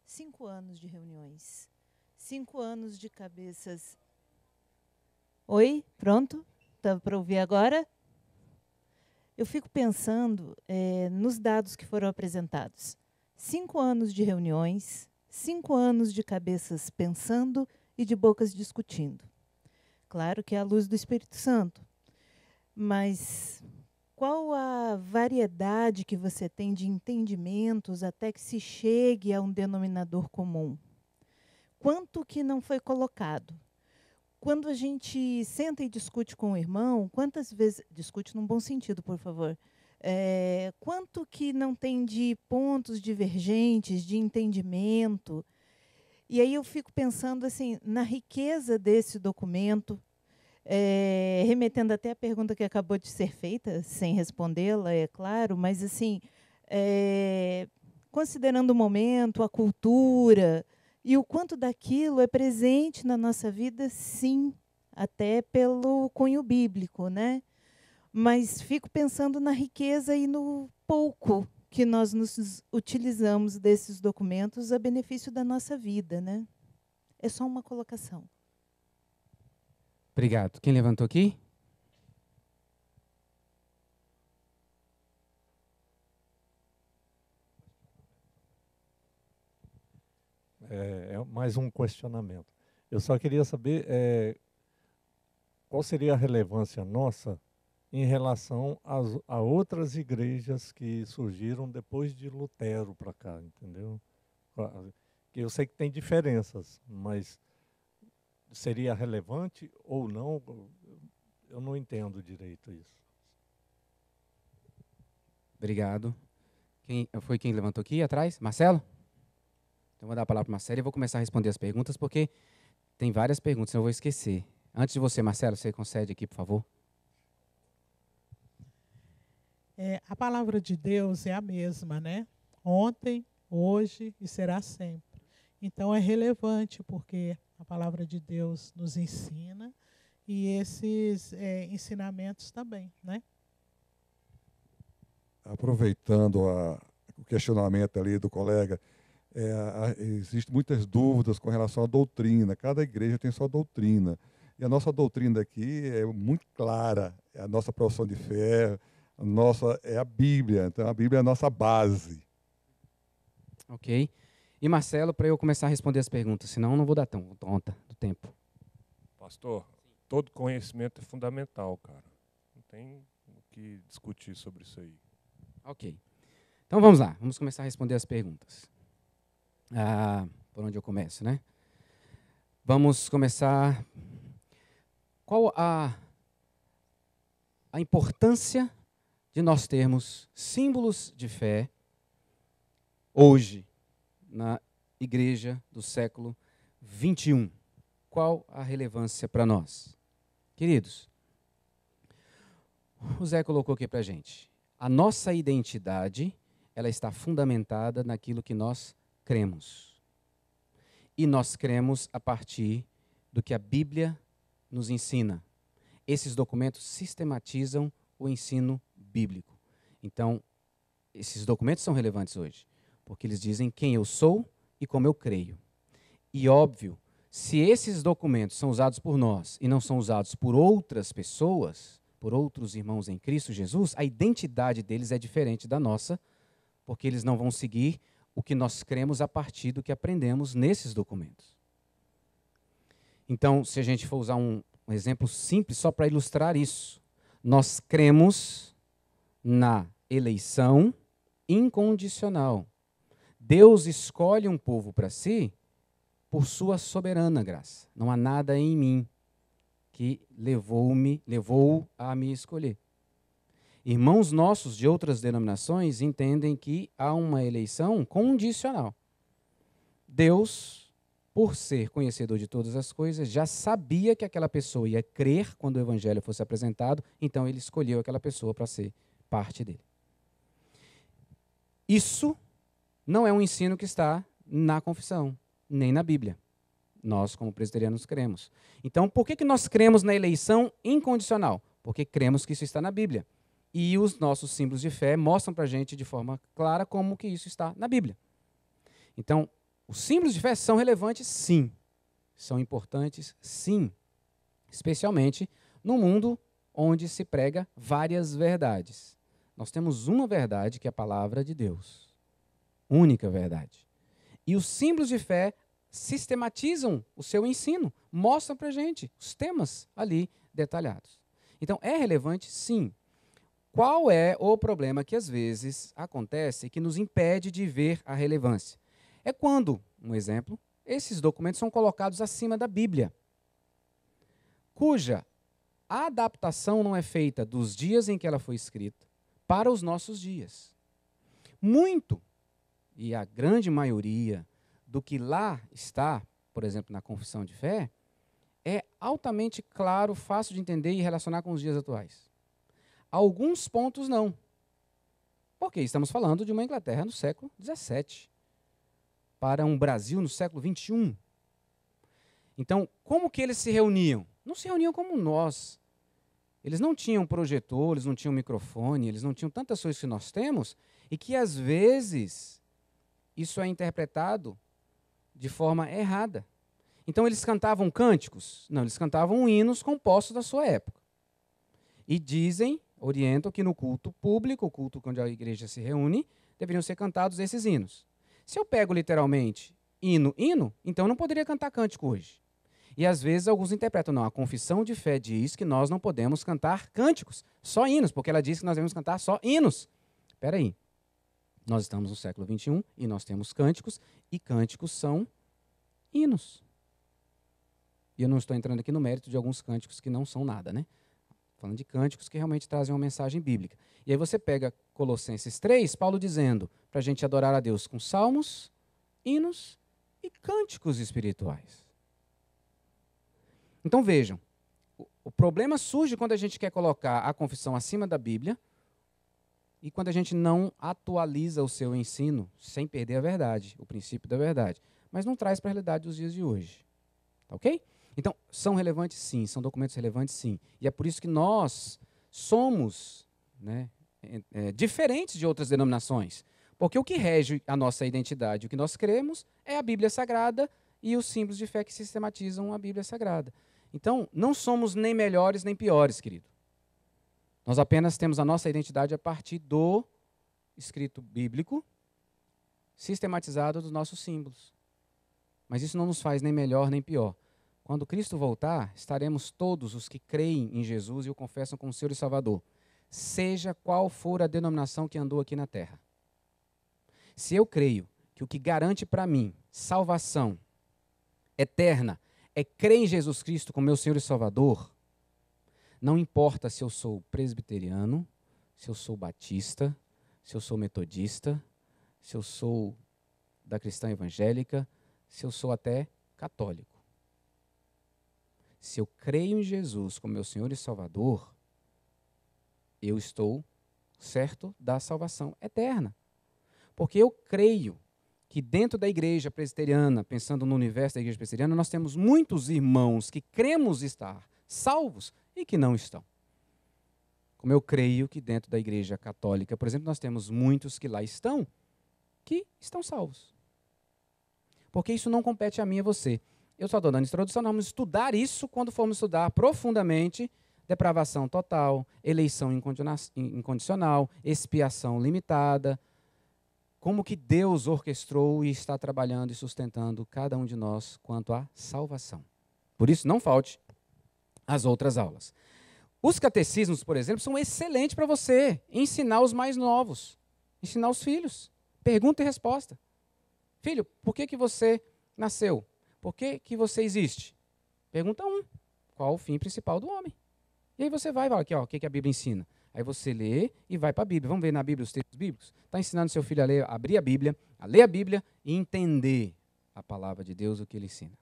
[SPEAKER 5] 5 anos de reuniões. 5 anos de cabeças... Oi? Pronto? Tá para ouvir agora? Eu fico pensando nos dados que foram apresentados. 5 anos de reuniões, 5 anos de cabeças pensando e de bocas discutindo. Claro que é a luz do Espírito Santo. Mas qual a variedade que você tem de entendimentos até que se chegue a um denominador comum? Quanto que não foi colocado? Quando a gente senta e discute com o irmão, quantas vezes... Discute num bom sentido, por favor. Quanto que não tem de pontos divergentes, de entendimento? E aí eu fico pensando assim, na riqueza desse documento, remetendo até a pergunta que acabou de ser feita, sem respondê-la, é claro, mas assim, considerando o momento, a cultura, e o quanto daquilo é presente na nossa vida, sim, até pelo cunho bíblico, né? Mas fico pensando na riqueza e no pouco que nós nos utilizamos desses documentos a benefício da nossa vida, né? É só uma colocação.
[SPEAKER 1] Obrigado. Quem levantou aqui?
[SPEAKER 6] É mais um questionamento. Eu só queria saber qual seria a relevância nossa em relação a outras igrejas que surgiram depois de Lutero para cá, entendeu? Eu sei que tem diferenças, mas seria relevante ou não? Eu não entendo direito isso.
[SPEAKER 1] Obrigado. Foi quem levantou aqui atrás? Marcelo? Então, vou dar a palavra para o Marcelo e vou começar a responder as perguntas, porque tem várias perguntas, senão eu vou esquecer. Antes de você, Marcelo, você concede aqui, por favor?
[SPEAKER 7] A palavra de Deus é a mesma, né? Ontem, hoje e será sempre. Então, é relevante, porque a palavra de Deus nos ensina e esses ensinamentos também, né?
[SPEAKER 8] Aproveitando a o questionamento ali do colega, existem muitas dúvidas com relação à doutrina. Cada igreja tem sua doutrina. E a nossa doutrina aqui é muito clara. É a nossa profissão de fé, é a Bíblia. Então, a Bíblia é a nossa base.
[SPEAKER 1] Ok. E Marcelo, para eu começar a responder as perguntas, senão eu não vou dar conta do tempo.
[SPEAKER 9] Pastor, todo conhecimento é fundamental, cara. Não tem o que discutir sobre isso aí.
[SPEAKER 1] Ok. Então vamos lá, vamos começar a responder as perguntas. Por onde eu começo, né? Vamos começar. Qual a importância de nós termos símbolos de fé hoje na igreja do século 21? Qual a relevância para nós? Queridos, o Zé colocou aqui para a gente. A nossa identidade, ela está fundamentada naquilo que nós cremos. E nós cremos a partir do que a Bíblia nos ensina. Esses documentos sistematizam o ensino bíblico. Então, esses documentos são relevantes hoje, porque eles dizem quem eu sou e como eu creio. E óbvio, se esses documentos são usados por nós e não são usados por outras pessoas, por outros irmãos em Cristo Jesus, a identidade deles é diferente da nossa, porque eles não vão seguir o que nós cremos a partir do que aprendemos nesses documentos. Então, se a gente for usar um exemplo simples só para ilustrar isso, nós cremos na eleição incondicional. Deus escolhe um povo para si por sua soberana graça. Não há nada em mim que levou a me escolher. Irmãos nossos de outras denominações entendem que há uma eleição condicional. Deus, por ser conhecedor de todas as coisas, já sabia que aquela pessoa ia crer quando o evangelho fosse apresentado, então ele escolheu aquela pessoa para ser parte dele. Isso não é um ensino que está na confissão, nem na Bíblia. Nós, como presbiterianos, cremos. Então, por que nós cremos na eleição incondicional? Porque cremos que isso está na Bíblia. E os nossos símbolos de fé mostram para a gente de forma clara como que isso está na Bíblia. Então, os símbolos de fé são relevantes, sim. São importantes, sim. Especialmente no mundo onde se prega várias verdades. Nós temos uma verdade, que é a palavra de Deus. Única verdade. E os símbolos de fé sistematizam o seu ensino, mostram para a gente os temas ali detalhados. Então, é relevante, sim. Qual é o problema que às vezes acontece que nos impede de ver a relevância? É quando, um exemplo, esses documentos são colocados acima da Bíblia, cuja adaptação não é feita dos dias em que ela foi escrita para os nossos dias. Muito, e a grande maioria do que lá está, por exemplo, na confissão de fé, é altamente claro, fácil de entender e relacionar com os dias atuais. Alguns pontos não. Porque estamos falando de uma Inglaterra no século XVII, para um Brasil no século XXI. Então, como que eles se reuniam? Não se reuniam como nós. Eles não tinham projetor, eles não tinham microfone, eles não tinham tantas coisas que nós temos, e que, às vezes, isso é interpretado de forma errada. Então, eles cantavam cânticos? Não, eles cantavam hinos compostos da sua época. E orientam que no culto público, o culto onde a igreja se reúne, deveriam ser cantados esses hinos. Se eu pego literalmente hino, então eu não poderia cantar cântico hoje. E às vezes alguns interpretam, não, a confissão de fé diz que nós não podemos cantar cânticos, só hinos, porque ela diz que nós devemos cantar só hinos. Espera aí, nós estamos no século XXI e nós temos cânticos, e cânticos são hinos. E eu não estou entrando aqui no mérito de alguns cânticos que não são nada, né? Falando de cânticos que realmente trazem uma mensagem bíblica. E aí você pega Colossenses 3, Paulo dizendo para a gente adorar a Deus com salmos, hinos e cânticos espirituais. Então vejam, o problema surge quando a gente quer colocar a confissão acima da Bíblia e quando a gente não atualiza o seu ensino sem perder a verdade, o princípio da verdade, mas não traz para a realidade dos dias de hoje. Tá ok? Então, são relevantes sim, são documentos relevantes sim. E é por isso que nós somos, né, diferentes de outras denominações. Porque o que rege a nossa identidade, o que nós cremos, é a Bíblia Sagrada e os símbolos de fé que sistematizam a Bíblia Sagrada. Então, não somos nem melhores nem piores, querido. Nós apenas temos a nossa identidade a partir do escrito bíblico, sistematizado dos nossos símbolos. Mas isso não nos faz nem melhor nem pior. Quando Cristo voltar, estaremos todos os que creem em Jesus e o confessam como Senhor e Salvador, seja qual for a denominação que andou aqui na terra. Se eu creio que o que garante para mim salvação eterna é crer em Jesus Cristo como meu Senhor e Salvador, não importa se eu sou presbiteriano, se eu sou batista, se eu sou metodista, se eu sou da cristã evangélica, se eu sou até católico. Se eu creio em Jesus como meu Senhor e Salvador, eu estou certo da salvação eterna. Porque eu creio que dentro da igreja presbiteriana, pensando no universo da igreja presbiteriana, nós temos muitos irmãos que cremos estar salvos e que não estão. Como eu creio que dentro da igreja católica, por exemplo, nós temos muitos que lá estão, que estão salvos. Porque isso não compete a mim e a você. Eu só estou dando introdução, nós vamos estudar isso quando formos estudar profundamente depravação total, eleição incondicional, expiação limitada, como que Deus orquestrou e está trabalhando e sustentando cada um de nós quanto à salvação. Por isso, não falte às outras aulas. Os catecismos, por exemplo, são excelentes para você ensinar os mais novos, ensinar os filhos. Pergunta e resposta. Filho, por que você nasceu? Por que você existe? Pergunta 1. Qual o fim principal do homem? E aí você vai, aqui, ó, o que a Bíblia ensina? Aí você lê e vai para a Bíblia. Vamos ver na Bíblia os textos bíblicos? Está ensinando seu filho a ler, a abrir a Bíblia, a ler a Bíblia e entender a palavra de Deus, o que ele ensina.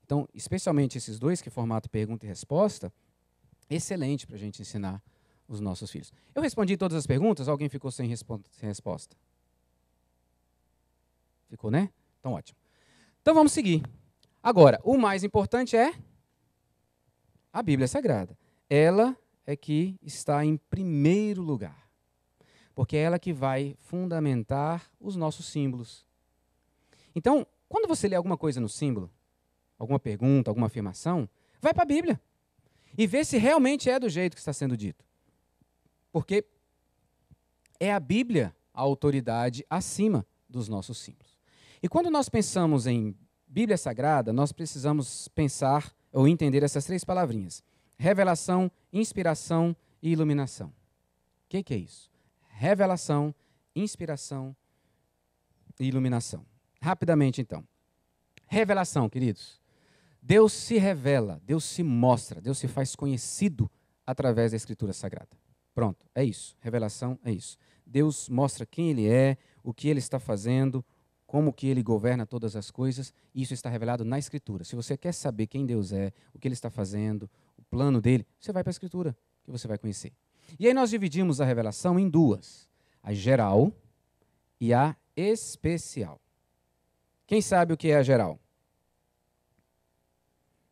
[SPEAKER 1] Então, especialmente esses dois, que formato pergunta e resposta, excelente para a gente ensinar os nossos filhos. Eu respondi todas as perguntas? Alguém ficou sem resposta? Ficou, né? Então, ótimo. Então, vamos seguir. Agora, o mais importante é a Bíblia Sagrada. Ela é que está em primeiro lugar. Porque é ela que vai fundamentar os nossos símbolos. Então, quando você lê alguma coisa no símbolo, alguma pergunta, alguma afirmação, vai para a Bíblia e vê se realmente é do jeito que está sendo dito. Porque é a Bíblia a autoridade acima dos nossos símbolos. E quando nós pensamos em Bíblia Sagrada, nós precisamos pensar ou entender essas 3 palavrinhas. Revelação, inspiração e iluminação. O que é isso? Revelação, inspiração e iluminação. Rapidamente, então. Revelação, queridos. Deus se revela, Deus se mostra, Deus se faz conhecido através da Escritura Sagrada. Pronto, é isso. Revelação é isso. Deus mostra quem Ele é, o que Ele está fazendo, como que Ele governa todas as coisas, e isso está revelado na Escritura. Se você quer saber quem Deus é, o que Ele está fazendo, o plano dele, você vai para a Escritura, que você vai conhecer. E aí nós dividimos a revelação em 2, a geral e a especial. Quem sabe o que é a geral?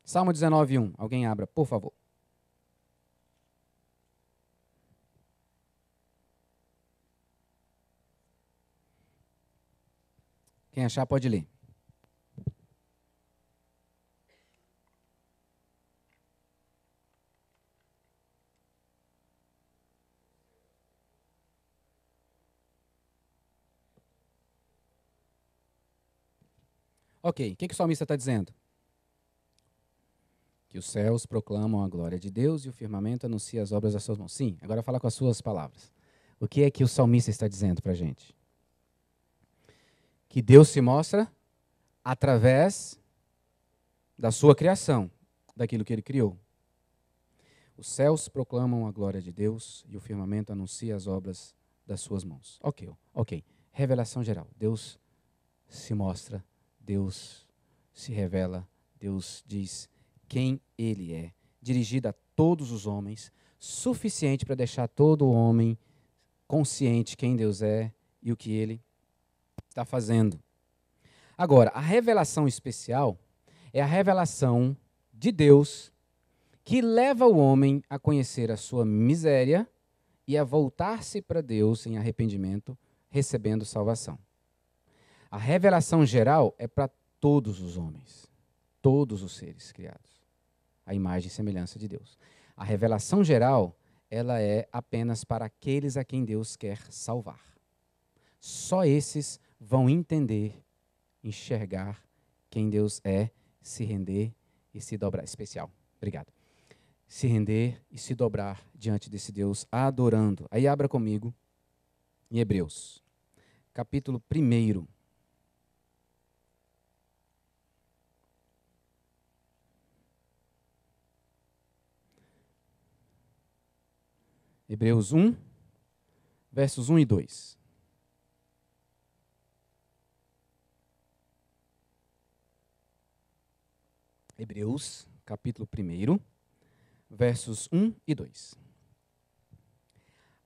[SPEAKER 1] Salmo 19:1. Alguém abra, por favor. Quem achar pode ler. Ok, o que o salmista está dizendo? Que os céus proclamam a glória de Deus e o firmamento anuncia as obras das suas mãos. Sim, agora fala com as suas palavras. O que é que o salmista está dizendo para a gente? Que Deus se mostra através da sua criação, daquilo que Ele criou. Os céus proclamam a glória de Deus e o firmamento anuncia as obras das suas mãos. Ok. Revelação geral. Deus se mostra, Deus se revela, Deus diz quem Ele é, dirigida a todos os homens, suficiente para deixar todo homem consciente quem Deus é e o que Ele está fazendo. Agora, a revelação especial é a revelação de Deus que leva o homem a conhecer a sua miséria e a voltar-se para Deus em arrependimento, recebendo salvação. A revelação geral é para todos os homens, todos os seres criados, a imagem e semelhança de Deus. A revelação geral, ela é apenas para aqueles a quem Deus quer salvar. Só esses vão entender, enxergar quem Deus é, se render e se dobrar. Especial, obrigado. Se render e se dobrar diante desse Deus, adorando. Aí abra comigo em Hebreus, capítulo 1. Hebreus 1, versos 1 e 2. Hebreus, capítulo 1, versos 1 e 2.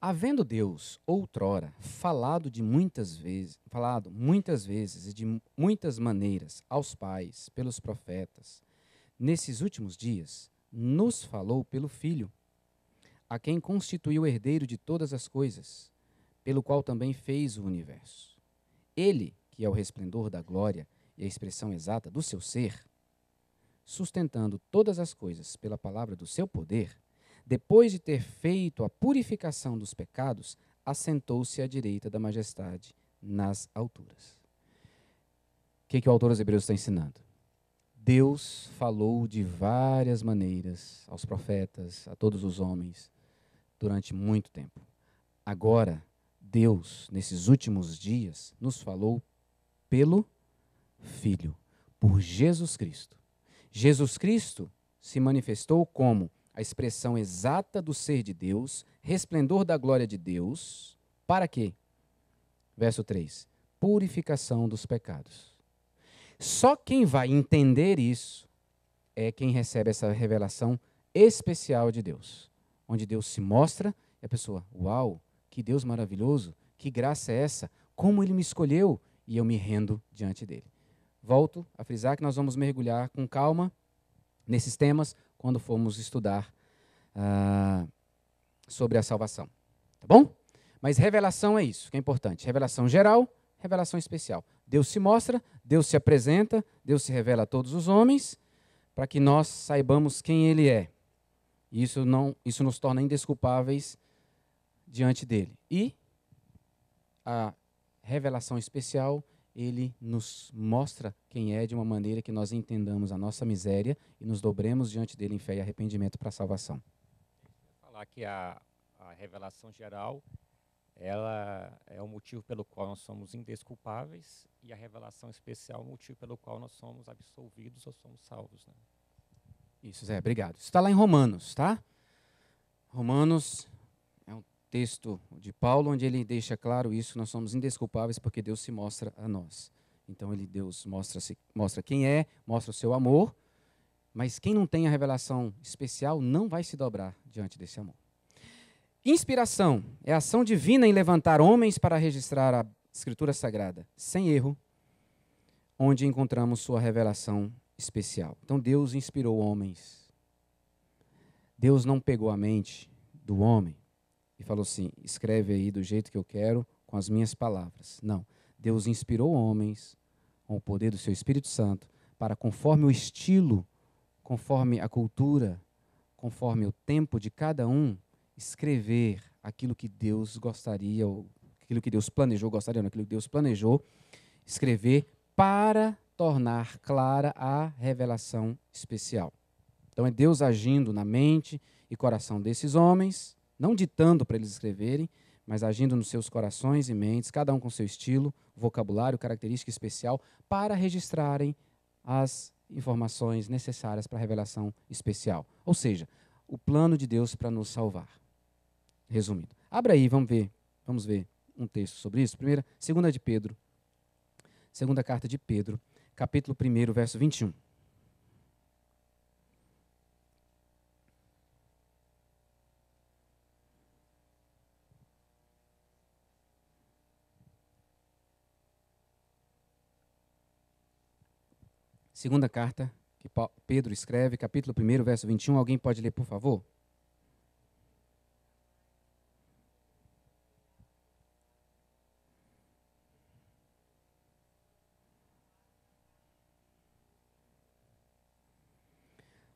[SPEAKER 1] Havendo Deus, outrora, falado muitas vezes e de muitas maneiras aos pais, pelos profetas, nesses últimos dias, nos falou pelo Filho, a quem constituiu o herdeiro de todas as coisas, pelo qual também fez o universo. Ele, que é o resplendor da glória e a expressão exata do seu ser, sustentando todas as coisas pela palavra do seu poder, depois de ter feito a purificação dos pecados, assentou-se à direita da majestade nas alturas. O que o autor aos Hebreus está ensinando? Deus falou de várias maneiras aos profetas, a todos os homens, durante muito tempo. Agora, Deus, nesses últimos dias, nos falou pelo Filho, por Jesus Cristo. Jesus Cristo se manifestou como a expressão exata do ser de Deus, resplendor da glória de Deus, para quê? Verso 3, purificação dos pecados. Só quem vai entender isso é quem recebe essa revelação especial de Deus, onde Deus se mostra e a pessoa, uau, que Deus maravilhoso, que graça é essa, como Ele me escolheu, e eu me rendo diante dEle. Volto a frisar que nós vamos mergulhar com calma nesses temas quando formos estudar sobre a salvação. Tá bom? Mas revelação é isso, que é importante. Revelação geral, revelação especial. Deus se mostra, Deus se apresenta, Deus se revela a todos os homens, para que nós saibamos quem Ele é. E isso nos torna indesculpáveis diante dEle. E a revelação especial, Ele nos mostra quem é de uma maneira que nós entendamos a nossa miséria e nos dobremos diante dEle em fé e arrependimento para a salvação.
[SPEAKER 3] Falar que a revelação geral, ela é o motivo pelo qual nós somos indesculpáveis, e a revelação especial é o motivo pelo qual nós somos absolvidos ou somos salvos, né?
[SPEAKER 1] Isso, Zé, obrigado. Isso está lá em Romanos, tá? Romanos é um texto de Paulo onde ele deixa claro isso, nós somos indesculpáveis porque Deus se mostra a nós. Então Deus mostra quem é, mostra o seu amor, mas quem não tem a revelação especial não vai se dobrar diante desse amor. Inspiração é a ação divina em levantar homens para registrar a Escritura Sagrada, sem erro, onde encontramos sua revelação especial. Então Deus inspirou homens. Deus não pegou a mente do homem e falou assim, escreve aí do jeito que eu quero, com as minhas palavras. Não. Deus inspirou homens com o poder do seu Espírito Santo para, conforme o estilo, conforme a cultura, conforme o tempo de cada um, escrever aquilo que Deus gostaria, ou aquilo que Deus planejou, aquilo que Deus planejou, escrever para tornar clara a revelação especial. Então é Deus agindo na mente e coração desses homens, não ditando para eles escreverem, mas agindo nos seus corações e mentes, cada um com seu estilo, vocabulário, característica especial, para registrarem as informações necessárias para a revelação especial. Ou seja, o plano de Deus para nos salvar. Resumindo. Abra aí, vamos ver um texto sobre isso. Segunda carta de Pedro, capítulo 1, verso 21. Segunda carta que Pedro escreve, capítulo 1, verso 21. Alguém pode ler, por favor?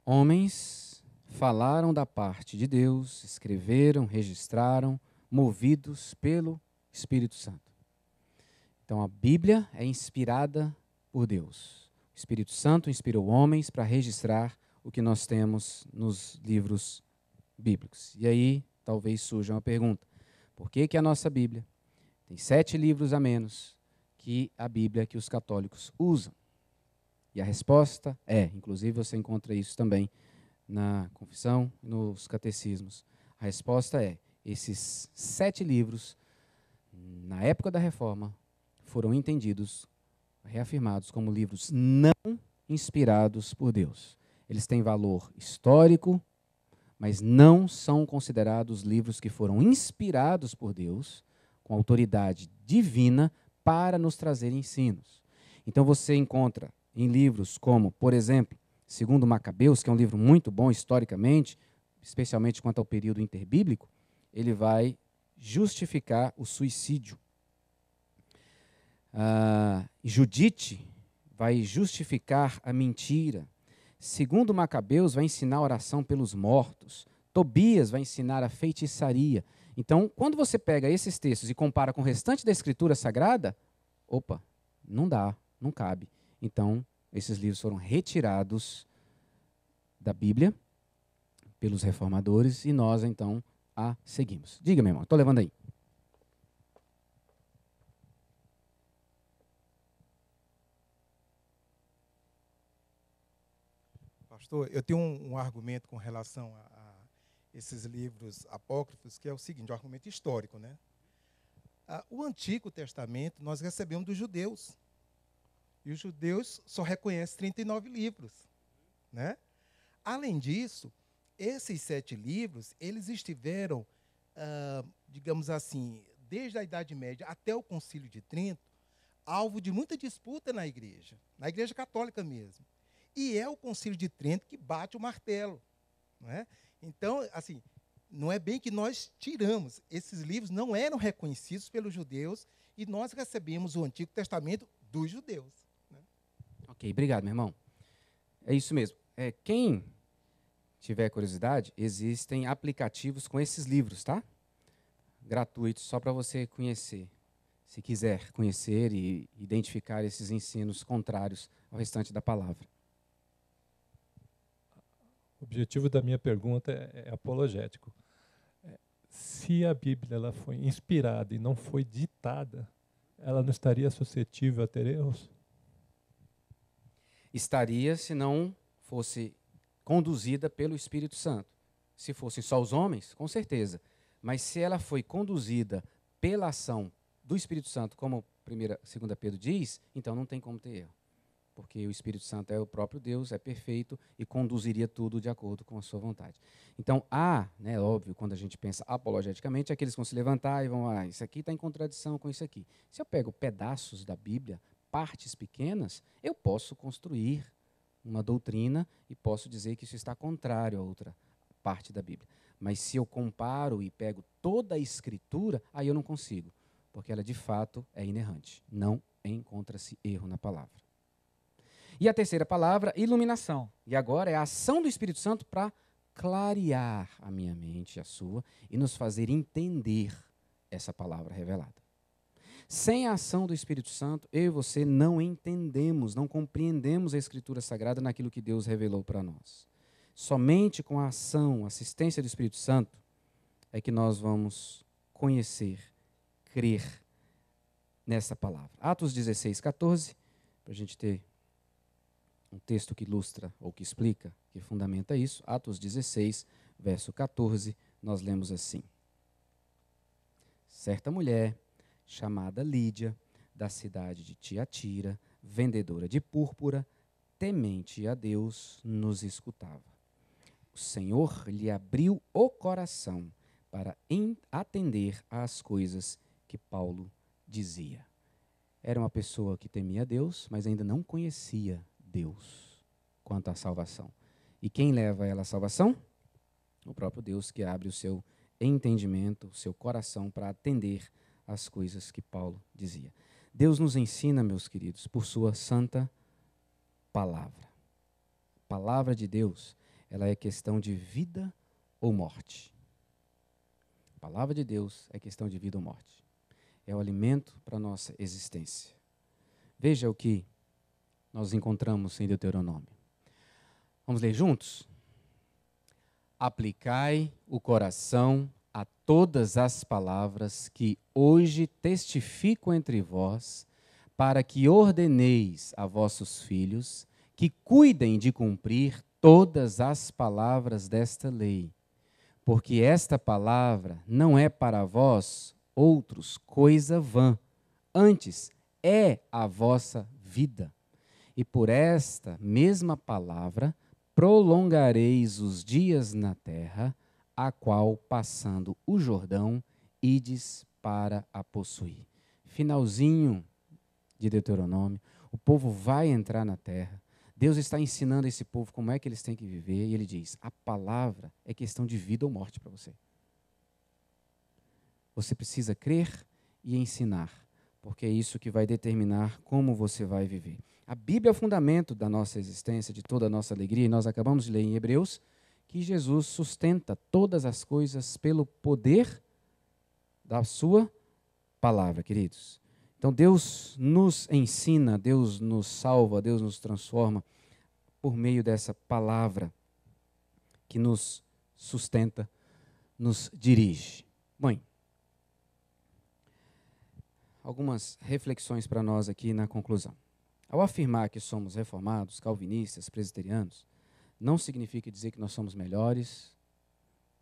[SPEAKER 1] Homens falaram da parte de Deus, escreveram, registraram, movidos pelo Espírito Santo. Então a Bíblia é inspirada por Deus. O Espírito Santo inspirou homens para registrar o que nós temos nos livros bíblicos. E aí talvez surja uma pergunta: por que a nossa Bíblia tem 7 livros a menos que a Bíblia que os católicos usam? E a resposta é, inclusive você encontra isso também na confissão e nos catecismos, a resposta é: esses 7 livros, na época da Reforma, foram entendidos, reafirmados como livros não inspirados por Deus. Eles têm valor histórico, mas não são considerados livros que foram inspirados por Deus, com autoridade divina, para nos trazer ensinos. Então você encontra em livros como, por exemplo, Segundo Macabeus, que é um livro muito bom historicamente, especialmente quanto ao período interbíblico, ele vai justificar o suicídio. Judite vai justificar a mentira. Segundo Macabeus vai ensinar a oração pelos mortos. Tobias vai ensinar a feitiçaria. Então, quando você pega esses textos e compara com o restante da Escritura Sagrada, opa, não dá, não cabe. Então, esses livros foram retirados da Bíblia pelos reformadores e nós, então, a seguimos. Diga, meu irmão, estou levando aí.
[SPEAKER 10] Pastor, eu tenho um argumento com relação a esses livros apócrifos, que é o seguinte, um argumento histórico, né? O Antigo Testamento nós recebemos dos judeus. E os judeus só reconhecem 39 livros, né? Além disso, esses 7 livros, eles estiveram, digamos assim, desde a Idade Média até o Concílio de Trento, alvo de muita disputa na Igreja Católica mesmo. E é o Concílio de Trento que bate o martelo, né? Então, assim, não é bem que nós tiramos. Esses livros não eram reconhecidos pelos judeus e nós recebemos o Antigo Testamento dos judeus. Né?
[SPEAKER 1] Ok, obrigado, meu irmão. É isso mesmo. Quem tiver curiosidade, existem aplicativos com esses livros, tá? Gratuitos, só para você conhecer. Se quiser conhecer e identificar esses ensinos contrários ao restante da palavra.
[SPEAKER 4] O objetivo da minha pergunta é apologético. Se a Bíblia ela foi inspirada e não foi ditada, ela não estaria suscetível a ter erros?
[SPEAKER 1] Estaria se não fosse conduzida pelo Espírito Santo. Se fossem só os homens, com certeza. Mas se ela foi conduzida pela ação do Espírito Santo, como 2 Pedro diz, então não tem como ter erro. Porque o Espírito Santo é o próprio Deus, é perfeito e conduziria tudo de acordo com a sua vontade. Então, óbvio, quando a gente pensa apologeticamente, aqueles que vão se levantar e vão, isso aqui está em contradição com isso aqui. Se eu pego pedaços da Bíblia, partes pequenas, eu posso construir uma doutrina e posso dizer que isso está contrário a outra parte da Bíblia. Mas se eu comparo e pego toda a Escritura, aí eu não consigo, porque ela de fato é inerrante. Não encontra-se erro na palavra. E a terceira palavra, iluminação. E agora é a ação do Espírito Santo para clarear a minha mente e a sua e nos fazer entender essa palavra revelada. Sem a ação do Espírito Santo, eu e você não entendemos, não compreendemos a Escritura Sagrada naquilo que Deus revelou para nós. Somente com a ação, assistência do Espírito Santo, é que nós vamos conhecer, crer nessa palavra. Atos 16, 14, para a gente ter um texto que ilustra, ou que explica, que fundamenta isso. Atos 16, verso 14, nós lemos assim. Certa mulher, chamada Lídia, da cidade de Tiatira, vendedora de púrpura, temente a Deus, nos escutava. O Senhor lhe abriu o coração para atender às coisas que Paulo dizia. Era uma pessoa que temia a Deus, mas ainda não conhecia Deus quanto à salvação. E quem leva ela à salvação? O próprio Deus, que abre o seu entendimento, o seu coração para atender às coisas que Paulo dizia. Deus nos ensina, meus queridos, por sua santa palavra. A palavra de Deus ela é questão de vida ou morte. A palavra de Deus é questão de vida ou morte. É o alimento para a nossa existência. Veja o que nós encontramos em Deuteronômio. Vamos ler juntos? Aplicai o coração a todas as palavras que hoje testifico entre vós, para que ordeneis a vossos filhos que cuidem de cumprir todas as palavras desta lei. Porque esta palavra não é para vós outros coisa vã, antes é a vossa vida. E por esta mesma palavra prolongareis os dias na terra, a qual, passando o Jordão, ides para a possuir. Finalzinho de Deuteronômio, o povo vai entrar na terra. Deus está ensinando a esse povo como é que eles têm que viver, e ele diz, a palavra é questão de vida ou morte para você. Você precisa crer e ensinar, porque é isso que vai determinar como você vai viver. A Bíblia é o fundamento da nossa existência, de toda a nossa alegria, e nós acabamos de ler em Hebreus que Jesus sustenta todas as coisas pelo poder da sua palavra, queridos. Então Deus nos ensina, Deus nos salva, Deus nos transforma por meio dessa palavra que nos sustenta, nos dirige. Bem, algumas reflexões para nós aqui na conclusão. Ao afirmar que somos reformados, calvinistas, presbiterianos, não significa dizer que nós somos melhores,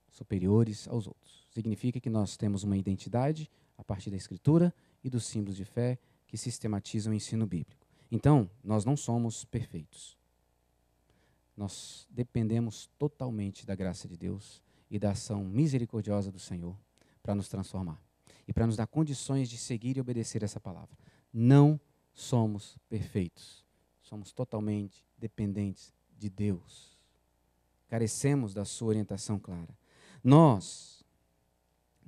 [SPEAKER 1] superiores aos outros. Significa que nós temos uma identidade a partir da Escritura e dos símbolos de fé que sistematizam o ensino bíblico. Então, nós não somos perfeitos. Nós dependemos totalmente da graça de Deus e da ação misericordiosa do Senhor para nos transformar e para nos dar condições de seguir e obedecer essa palavra. Não somos perfeitos. Somos totalmente dependentes de Deus. Carecemos da sua orientação clara. Nós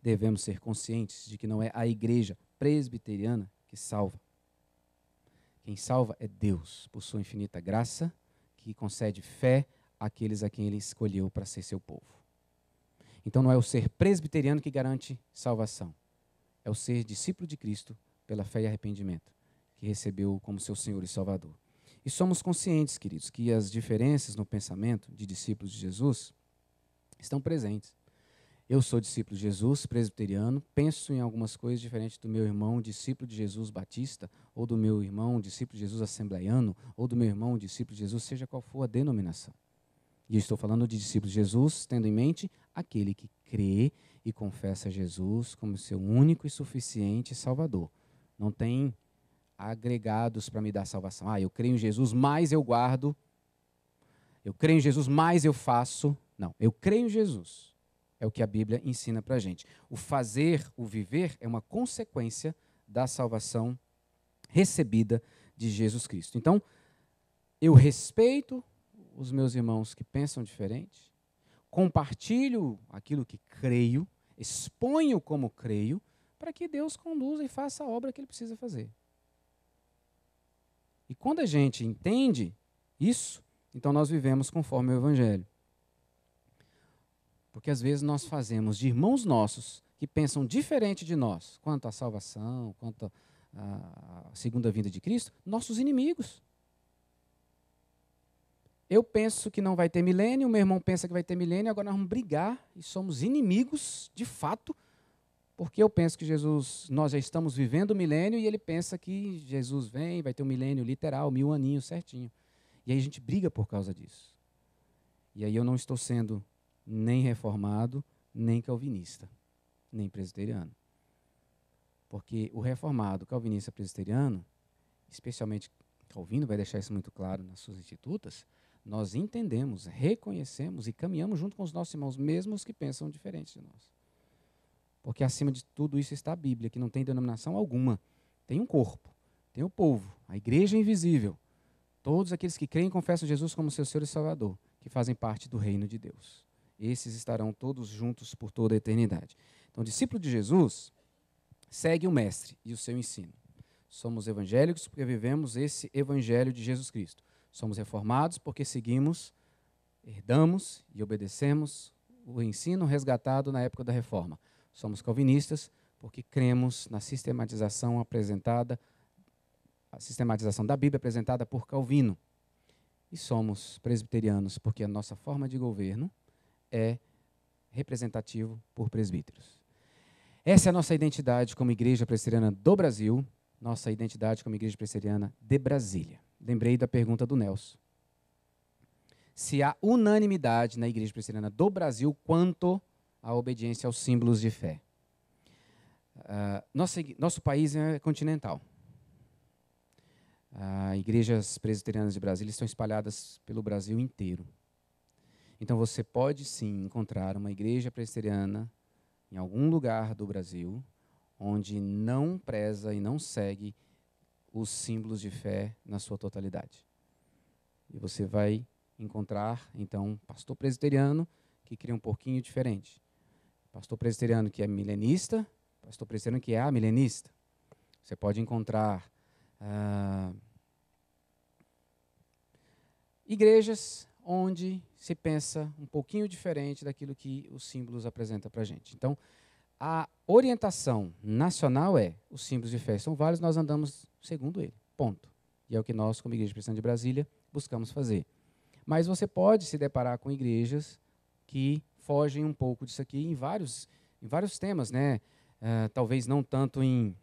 [SPEAKER 1] devemos ser conscientes de que não é a igreja presbiteriana que salva. Quem salva é Deus, por sua infinita graça, que concede fé àqueles a quem Ele escolheu para ser seu povo. Então não é o ser presbiteriano que garante salvação. É o ser discípulo de Cristo pela fé e arrependimento, que recebeu como seu Senhor e Salvador. E somos conscientes, queridos, que as diferenças no pensamento de discípulos de Jesus estão presentes. Eu sou discípulo de Jesus, presbiteriano, penso em algumas coisas diferentes do meu irmão, discípulo de Jesus batista, ou do meu irmão, discípulo de Jesus assembleiano, ou do meu irmão, discípulo de Jesus, seja qual for a denominação. E eu estou falando de discípulo de Jesus, tendo em mente aquele que crê e confessa Jesus como seu único e suficiente Salvador. Não tem agregados para me dar salvação. Ah, eu creio em Jesus, mas eu guardo. Eu creio em Jesus, mas eu faço. Não, eu creio em Jesus. É o que a Bíblia ensina para a gente. O fazer, o viver, é uma consequência da salvação recebida de Jesus Cristo. Então, eu respeito os meus irmãos que pensam diferente, compartilho aquilo que creio, exponho como creio, para que Deus conduza e faça a obra que Ele precisa fazer. E quando a gente entende isso, então nós vivemos conforme o Evangelho. Porque às vezes nós fazemos de irmãos nossos que pensam diferente de nós, quanto à salvação, quanto à segunda vinda de Cristo, nossos inimigos. Eu penso que não vai ter milênio, meu irmão pensa que vai ter milênio, agora nós vamos brigar e somos inimigos de fato, porque eu penso que nós já estamos vivendo o milênio e ele pensa que Jesus vem, vai ter um milênio literal, 1000 aninhos certinho. E aí a gente briga por causa disso. E aí eu não estou sendo nem reformado, nem calvinista, nem presbiteriano. Porque o reformado, calvinista, presbiteriano, especialmente Calvino vai deixar isso muito claro nas suas institutas, nós entendemos, reconhecemos e caminhamos junto com os nossos irmãos, mesmo os que pensam diferente de nós. Porque acima de tudo isso está a Bíblia, que não tem denominação alguma. Tem um corpo, tem o povo, a igreja invisível. Todos aqueles que creem e confessam Jesus como seu Senhor e Salvador, que fazem parte do reino de Deus. Esses estarão todos juntos por toda a eternidade. Então, o discípulo de Jesus segue o Mestre e o seu ensino. Somos evangélicos porque vivemos esse evangelho de Jesus Cristo. Somos reformados porque seguimos herdamos e obedecemos o ensino resgatado na época da Reforma. Somos calvinistas porque cremos na sistematização apresentada, a sistematização da Bíblia apresentada por Calvino. E somos presbiterianos porque a nossa forma de governo é representativo por presbíteros. Essa é a nossa identidade como Igreja Presbiteriana do Brasil, nossa identidade como Igreja Presbiteriana de Brasília. Lembrei da pergunta do Nelson. Se há unanimidade na Igreja Presbiteriana do Brasil quanto à obediência aos símbolos de fé. Nosso país é continental. Igrejas presbiterianas de Brasília estão espalhadas pelo Brasil inteiro. Então você pode sim encontrar uma igreja presbiteriana em algum lugar do Brasil onde não preza e não segue os símbolos de fé na sua totalidade. E você vai encontrar, então, um pastor presbiteriano que cria um pouquinho diferente. Pastor presbiteriano que é milenista, pastor presbiteriano que é amilenista. Você pode encontrar igrejas onde se pensa um pouquinho diferente daquilo que os símbolos apresentam para a gente. Então, a orientação nacional é, os símbolos de fé são válidos, nós andamos segundo ele, ponto. E é o que nós, como Igreja Presbiteriana de Brasília, buscamos fazer. Mas você pode se deparar com igrejas que fogem um pouco disso aqui em vários temas, né? Talvez não tanto em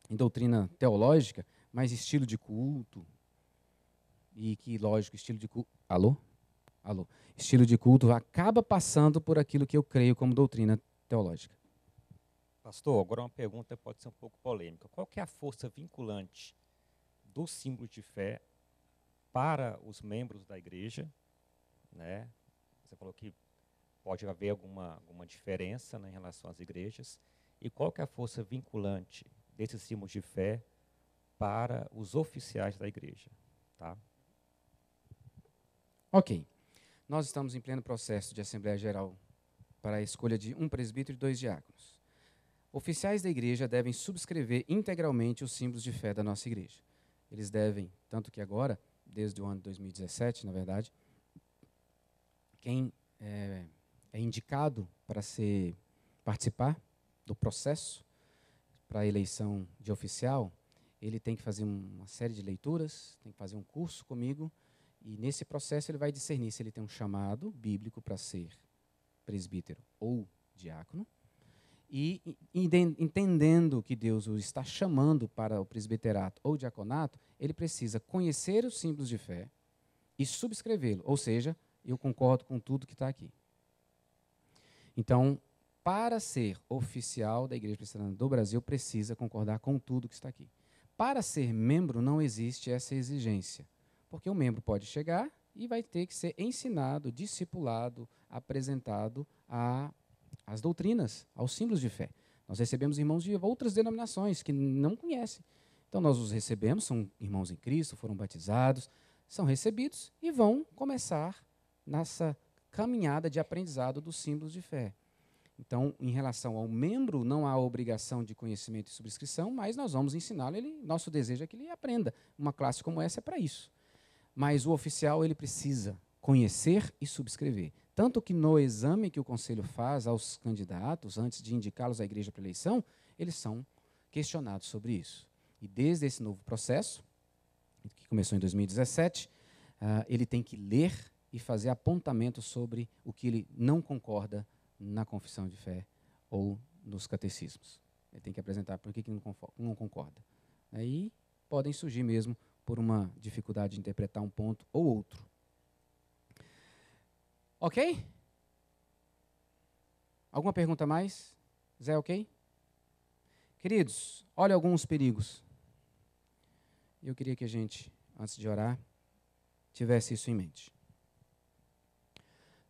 [SPEAKER 1] doutrina teológica, mas estilo de culto. E que, lógico, estilo de culto... Alô? Estilo de culto acaba passando por aquilo que eu creio como doutrina teológica.
[SPEAKER 3] Pastor, agora uma pergunta pode ser um pouco polêmica. Qual que é a força vinculante do símbolo de fé para os membros da igreja? Né? Você falou que pode haver alguma diferença, né, em relação às igrejas. E qual que é a força vinculante desse símbolo de fé para os oficiais da igreja? Tá?
[SPEAKER 1] Ok. Nós estamos em pleno processo de Assembleia Geral para a escolha de um presbítero e 2 diáconos. Oficiais da igreja devem subscrever integralmente os símbolos de fé da nossa igreja. Eles devem, tanto que agora, desde o ano de 2017, na verdade, quem é indicado para participar do processo para a eleição de oficial, ele tem que fazer uma série de leituras, tem que fazer um curso comigo, e nesse processo ele vai discernir se ele tem um chamado bíblico para ser presbítero ou diácono, e entendendo que Deus o está chamando para o presbiterato ou diaconato, ele precisa conhecer os símbolos de fé e subscrevê-lo, ou seja, eu concordo com tudo que está aqui. Então, para ser oficial da Igreja Presbiteriana do Brasil, precisa concordar com tudo que está aqui. Para ser membro, não existe essa exigência, porque o membro pode chegar e vai ter que ser ensinado, discipulado, apresentado às doutrinas, aos símbolos de fé. Nós recebemos irmãos de outras denominações que não conhecem. Então, nós os recebemos, são irmãos em Cristo, foram batizados, são recebidos e vão começar nessa caminhada de aprendizado dos símbolos de fé. Então, em relação ao membro, não há obrigação de conhecimento e subscrição, mas nós vamos ensiná-lo, nosso desejo é que ele aprenda. Uma classe como essa é para isso. Mas o oficial, ele precisa conhecer e subscrever. Tanto que no exame que o conselho faz aos candidatos, antes de indicá-los à igreja para eleição, eles são questionados sobre isso. E desde esse novo processo, que começou em 2017, ele tem que ler e fazer apontamento sobre o que ele não concorda na confissão de fé ou nos catecismos. Ele tem que apresentar por que não concorda. Aí podem surgir mesmo por uma dificuldade de interpretar um ponto ou outro. Ok? Alguma pergunta a mais? Zé, ok? Queridos, olha alguns perigos. Eu queria que a gente, antes de orar, tivesse isso em mente.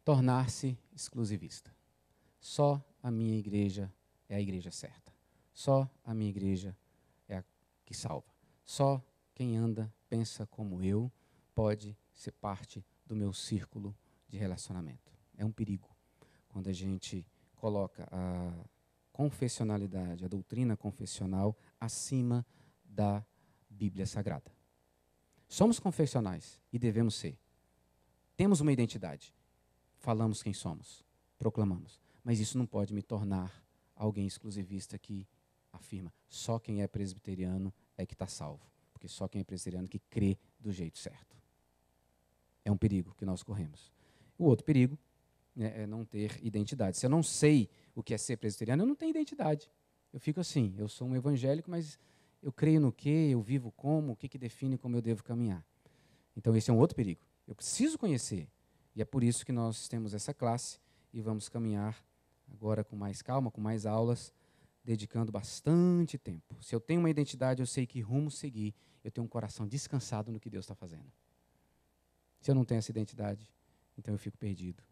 [SPEAKER 1] Tornar-se exclusivista. Só a minha igreja é a igreja certa. Só a minha igreja é a que salva. Só quem anda, pensa como eu, pode ser parte do meu círculo de relacionamento. É um perigo quando a gente coloca a confessionalidade, a doutrina confessional, acima da Bíblia Sagrada. Somos confessionais e devemos ser. Temos uma identidade. Falamos quem somos, proclamamos. Mas isso não pode me tornar alguém exclusivista que afirma só quem é presbiteriano é que está salvo. Porque só quem é presbiteriano que crê do jeito certo. É um perigo que nós corremos. O outro perigo, né, é não ter identidade. Se eu não sei o que é ser presbiteriano, eu não tenho identidade. Eu fico assim, eu sou um evangélico, mas eu creio no quê, eu vivo como, o que define como eu devo caminhar. Então esse é um outro perigo. Eu preciso conhecer. E é por isso que nós temos essa classe e vamos caminhar agora com mais calma, com mais aulas, dedicando bastante tempo. Se eu tenho uma identidade, eu sei que rumo seguir, eu tenho um coração descansado no que Deus está fazendo. Se eu não tenho essa identidade, então eu fico perdido.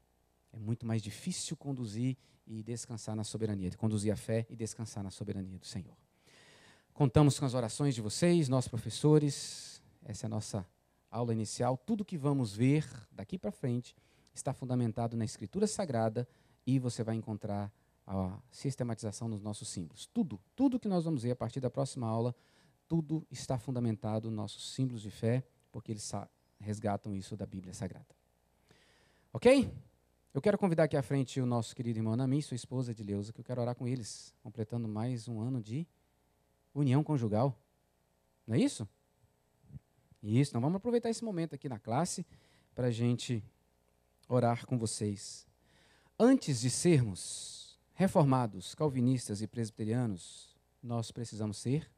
[SPEAKER 1] É muito mais difícil conduzir e descansar na soberania, conduzir a fé e descansar na soberania do Senhor. Contamos com as orações de vocês, nós professores, essa é a nossa aula inicial. Tudo que vamos ver daqui para frente está fundamentado na Escritura Sagrada e você vai encontrar a sistematização nos nossos símbolos. Tudo que nós vamos ver a partir da próxima aula, tudo está fundamentado nos nossos símbolos de fé, porque eles resgatam isso da Bíblia Sagrada. Ok? Eu quero convidar aqui à frente o nosso querido irmão Anami, sua esposa Edileuza, que eu quero orar com eles, completando mais um ano de união conjugal. Não é isso? Isso, então vamos aproveitar esse momento aqui na classe para a gente orar com vocês. Antes de sermos reformados, calvinistas e presbiterianos, nós precisamos ser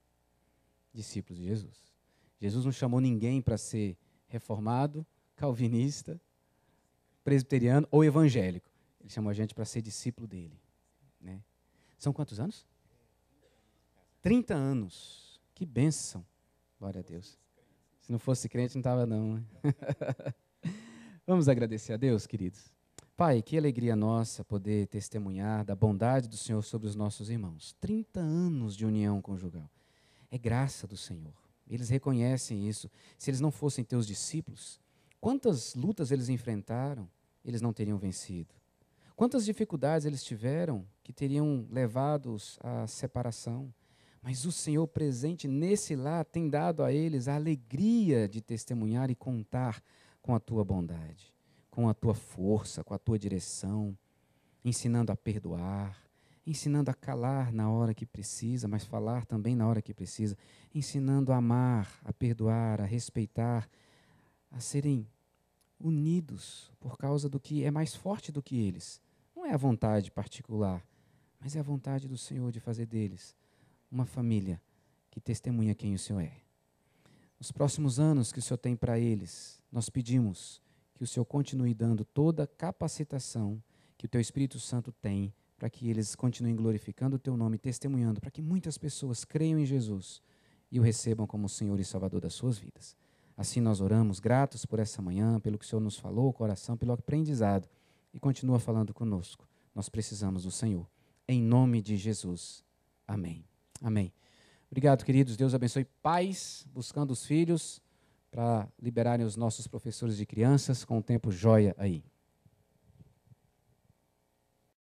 [SPEAKER 1] discípulos de Jesus. Jesus não chamou ninguém para ser reformado, calvinista, presbiteriano ou evangélico. Ele chamou a gente para ser discípulo dele. Né? São quantos anos? 30 anos. Que bênção. Glória a Deus. Se não fosse crente, não estava não. Vamos agradecer a Deus, queridos. Pai, que alegria nossa poder testemunhar da bondade do Senhor sobre os nossos irmãos. 30 anos de união conjugal. É graça do Senhor. Eles reconhecem isso. Se eles não fossem teus discípulos, quantas lutas eles enfrentaram, eles não teriam vencido. Quantas dificuldades eles tiveram que teriam levado-os à separação. Mas o Senhor presente nesse lar tem dado a eles a alegria de testemunhar e contar com a tua bondade, com a tua força, com a tua direção, ensinando a perdoar, ensinando a calar na hora que precisa, mas falar também na hora que precisa, ensinando a amar, a perdoar, a respeitar, a serem unidos por causa do que é mais forte do que eles. Não é a vontade particular, mas é a vontade do Senhor de fazer deles uma família que testemunha quem o Senhor é. Nos próximos anos que o Senhor tem para eles, nós pedimos que o Senhor continue dando toda a capacitação que o Teu Espírito Santo tem para que eles continuem glorificando o Teu nome, testemunhando, para que muitas pessoas creiam em Jesus e o recebam como Senhor e Salvador das suas vidas. Assim nós oramos, gratos por essa manhã, pelo que o Senhor nos falou, coração, pelo aprendizado, e continua falando conosco. Nós precisamos do Senhor. Em nome de Jesus. Amém. Amém. Obrigado, queridos. Deus abençoe. Pais buscando os filhos para liberarem os nossos professores de crianças com o tempo joia aí.